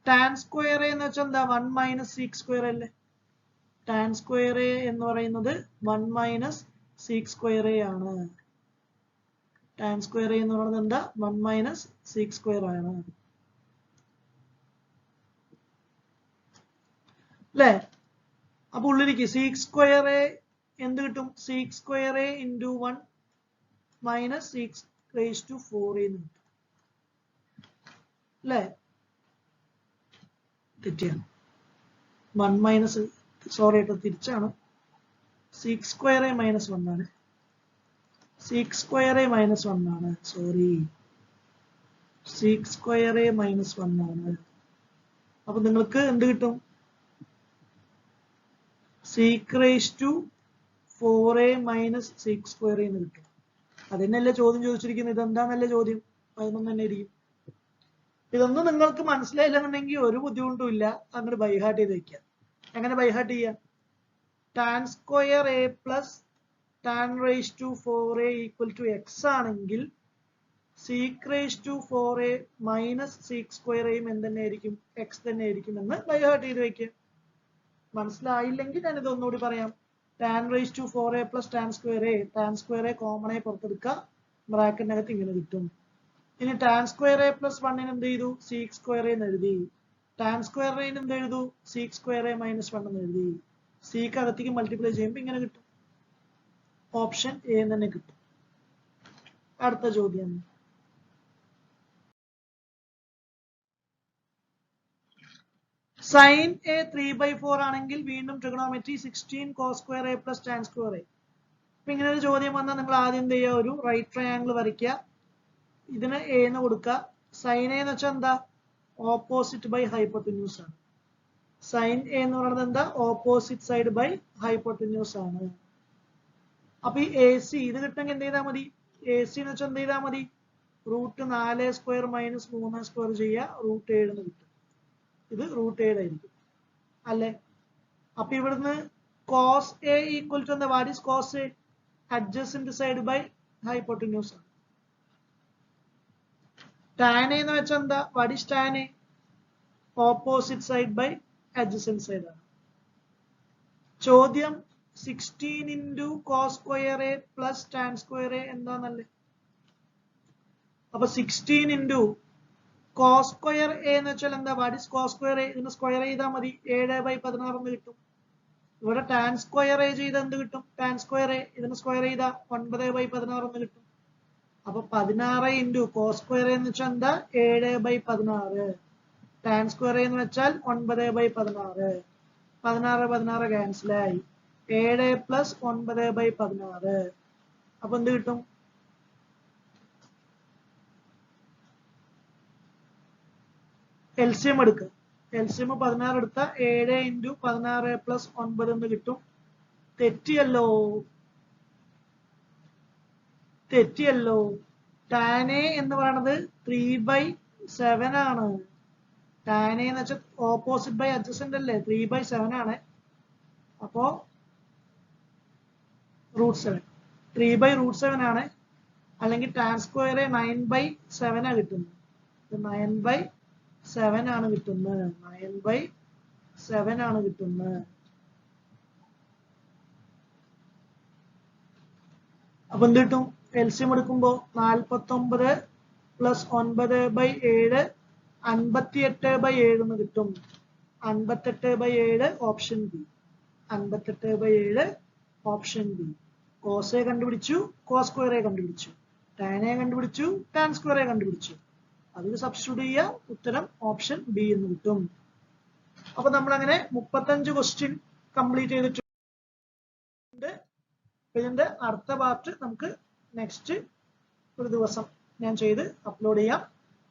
tan square a എന്ന് വെച്ചാൽ എന്താ? 1 minus sec square അല്ലേ. tan square a എന്ന് പറയുന്നത് 1 minus sec square a ആണ്. tan square a എന്ന് പറയുന്നത് എന്താ? 1 minus sec square ആണ് അല്ലേ. അപ്പൊ ഉള്ളിലേക്ക് sec square a എന്ത് കിട്ടും? sec square a into 1 minus sec raised to 4a എന്ന് കിട്ടും അല്ലേ. തെറ്റിയാണ്. 1 മൈനസ്, സോറി കേട്ടോ, തിരിച്ചാണ്. sec square a minus 1 ആണ്. sec square a minus 1 ആണ്. Sorry, sec square a minus 1 ആണ്. അപ്പൊ നിങ്ങൾക്ക് എന്ത് കിട്ടും? sec raised to 4a minus sec square എന്ന് കിട്ടും. അതിനല്ലേ ചോദ്യം ചോദിച്ചിരിക്കുന്നത്. ഇതെന്താന്നല്ലേ ചോദ്യം? അതൊന്നും തന്നെ ഇരിക്കും. ഇതൊന്നും നിങ്ങൾക്ക് മനസ്സിലായില്ലെന്നുണ്ടെങ്കിൽ ഒരു ബുദ്ധിമുട്ടും ഇല്ല, അങ്ങോട്ട് ബൈഹാർട്ട് ചെയ്ത് വെക്കുക. എങ്ങനെ ബൈഹാർട്ട് ചെയ്യാം? tan square a plus tan raised to 4a equal to x ആണെങ്കിൽ sec raised to 4a minus sec square aയും എന്ത് ആയിരിക്കും? x തന്നെ ആയിരിക്കും എന്ന് ബൈഹാർട്ട് ചെയ്ത് വെക്കുക. മനസ്സിലായില്ലെങ്കിൽ ഞാൻ ഇത് ഒന്നുകൂടി പറയാം. tan raised to 4a plus tan square a, tan square a common ആയി പുറത്തെടുക്കുക, ബ്രാക്കറ്റിനകത്ത് ഇങ്ങനെ കിട്ടും. ഇനി tan square a plus 1 എന്ത് ചെയ്തു? sec square a എന്ന് എഴുതി. tan square a എന്ത് എഴുതു? sec square a minus 1 എന്ന് എഴുതി. sec അകത്തേക്ക് മൾട്ടിപ്ലൈ ചെയ്യുമ്പോൾ ഇങ്ങനെ കിട്ടും. ഓപ്ഷൻ എ തന്നെ കിട്ടും. അടുത്ത ചോദ്യം. sin a 3/4 ആണെങ്കിൽ വീണ്ടും trigonometry 16 cos square a plus tan square a. അപ്പൊ ഇങ്ങനെ ഒരു ചോദ്യം വന്നാൽ നിങ്ങൾ ആദ്യം എന്ത് ചെയ്യുക? ഒരു റൈറ്റ് ട്രയാങ്കിൾ വരയ്ക്കുക, ഇതിന് a എന്ന് കൊടുക്കുക. sin a എന്ന് വെച്ചാൽ എന്താ? ഓപ്പോസിറ്റ് ബൈ ഹൈപ്പോട്ടന്യൂസ് ആണ്. sin a എന്ന് പറയുന്നത് എന്താ? ഓപ്പോസിറ്റ് സൈഡ് ബൈ ഹൈപ്പോട്ടന്യൂസ് ആണ്. അപ്പൊ ഈ എ സി ഇത് കിട്ടണമെങ്കിൽ എന്ത് ചെയ്താൽ മതി? എ സി എന്ന് വെച്ചാൽ എന്ത് ചെയ്താൽ മതി? √4 സ്ക്വയർ മൈനസ് 3 സ്ക്വയർ ചെയ്യുക, √7 എന്ന് കിട്ടും. ഇത് √7 ആയിരിക്കും അല്ലെ. അപ്പൊ ഇവിടുന്ന് cos a ഈക്വൽ ടു എന്താ? What is cos a? Adjacent side by hypotenuse ആണ്. tan a എന്ന് വെച്ചാൽ എന്താ? What is tan a? Opposite side by adjacent side ആണ്. ചോദ്യം 16 into cos square a plus tan square a എന്താന്നല്ലേ. അപ്പൊ 16 into cos square a എന്ന് വെച്ചാൽ എന്താ? What is cos square a? ഇതിന് സ്ക്വയർ ചെയ്താൽ മതി, 7/16 എന്ന് കിട്ടും. ഇവിടെ tan square a ചെയ്ത എന്ത് കിട്ടും? tan square a ഇതിന് സ്ക്വയർ ചെയ്താൽ 9/16 എന്ന് കിട്ടും. അപ്പൊ 16 into cos square a എന്ന് വെച്ചാൽ എന്താ? 7/16. tan square a എന്ന് വെച്ചാൽ 9/16. 16 ക്യാൻസൽ ആയി. 7 plus 9/16. അപ്പൊ എന്ത് കിട്ടും? എൽസിയം എടുക്കുക. എൽസിയം 16 എടുത്ത 7 into 16 plus 9 എന്ന് കിട്ടും. തെറ്റിയല്ലോ. tan a എന്ന് പറയുന്നത് 3/7 ആണ്. tan a എന്ന് വെച്ചാൽ ഓപ്പോസിറ്റ് ബൈ അഡ്ജസന്റ് അല്ലേ, 3/7 ആണ്. അപ്പോ √7 3/√7 ആണ്. അല്ലെങ്കിൽ tan square 9/7 ആണ് കിട്ടുന്നത്. 9/7 ആണ് കിട്ടുന്നത്. 9/7 ആണ് കിട്ടുന്നത്. അപ്പൊ എന്ത് കിട്ടും? എൽസിയം എടുക്കുമ്പോൾ 49 പ്ലസ് 9/7 58/7 എന്ന് കിട്ടും. 58/7 option B. 58/7 option B. Cos A കണ്ടുപിടിച്ചു, കോസ് സ്ക്വയർ എ കണ്ടുപിടിച്ചു, ടാൻ എ കണ്ടുപിടിച്ചു, ടാൻ സ്ക്വയർ എ കണ്ടുപിടിച്ചു. അതിൽ സബ്സ്റ്റിറ്റ്യൂട്ട് ചെയ്യുക, ഉത്തരം ഓപ്ഷൻ ബി എന്ന് കിട്ടും. അപ്പൊ നമ്മൾ അങ്ങനെ 35 ക്വസ്റ്റ്യൻ കംപ്ലീറ്റ് ചെയ്തിട്ടുണ്ട്. ഇതിന്റെ അടുത്ത പാർട്ട് നമുക്ക് നെക്സ്റ്റ് ഒരു ദിവസം ഞാൻ ചെയ്ത് അപ്ലോഡ് ചെയ്യാം.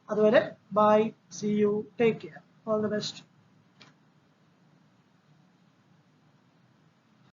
അതുവരെ bye, see you, take care, all the best.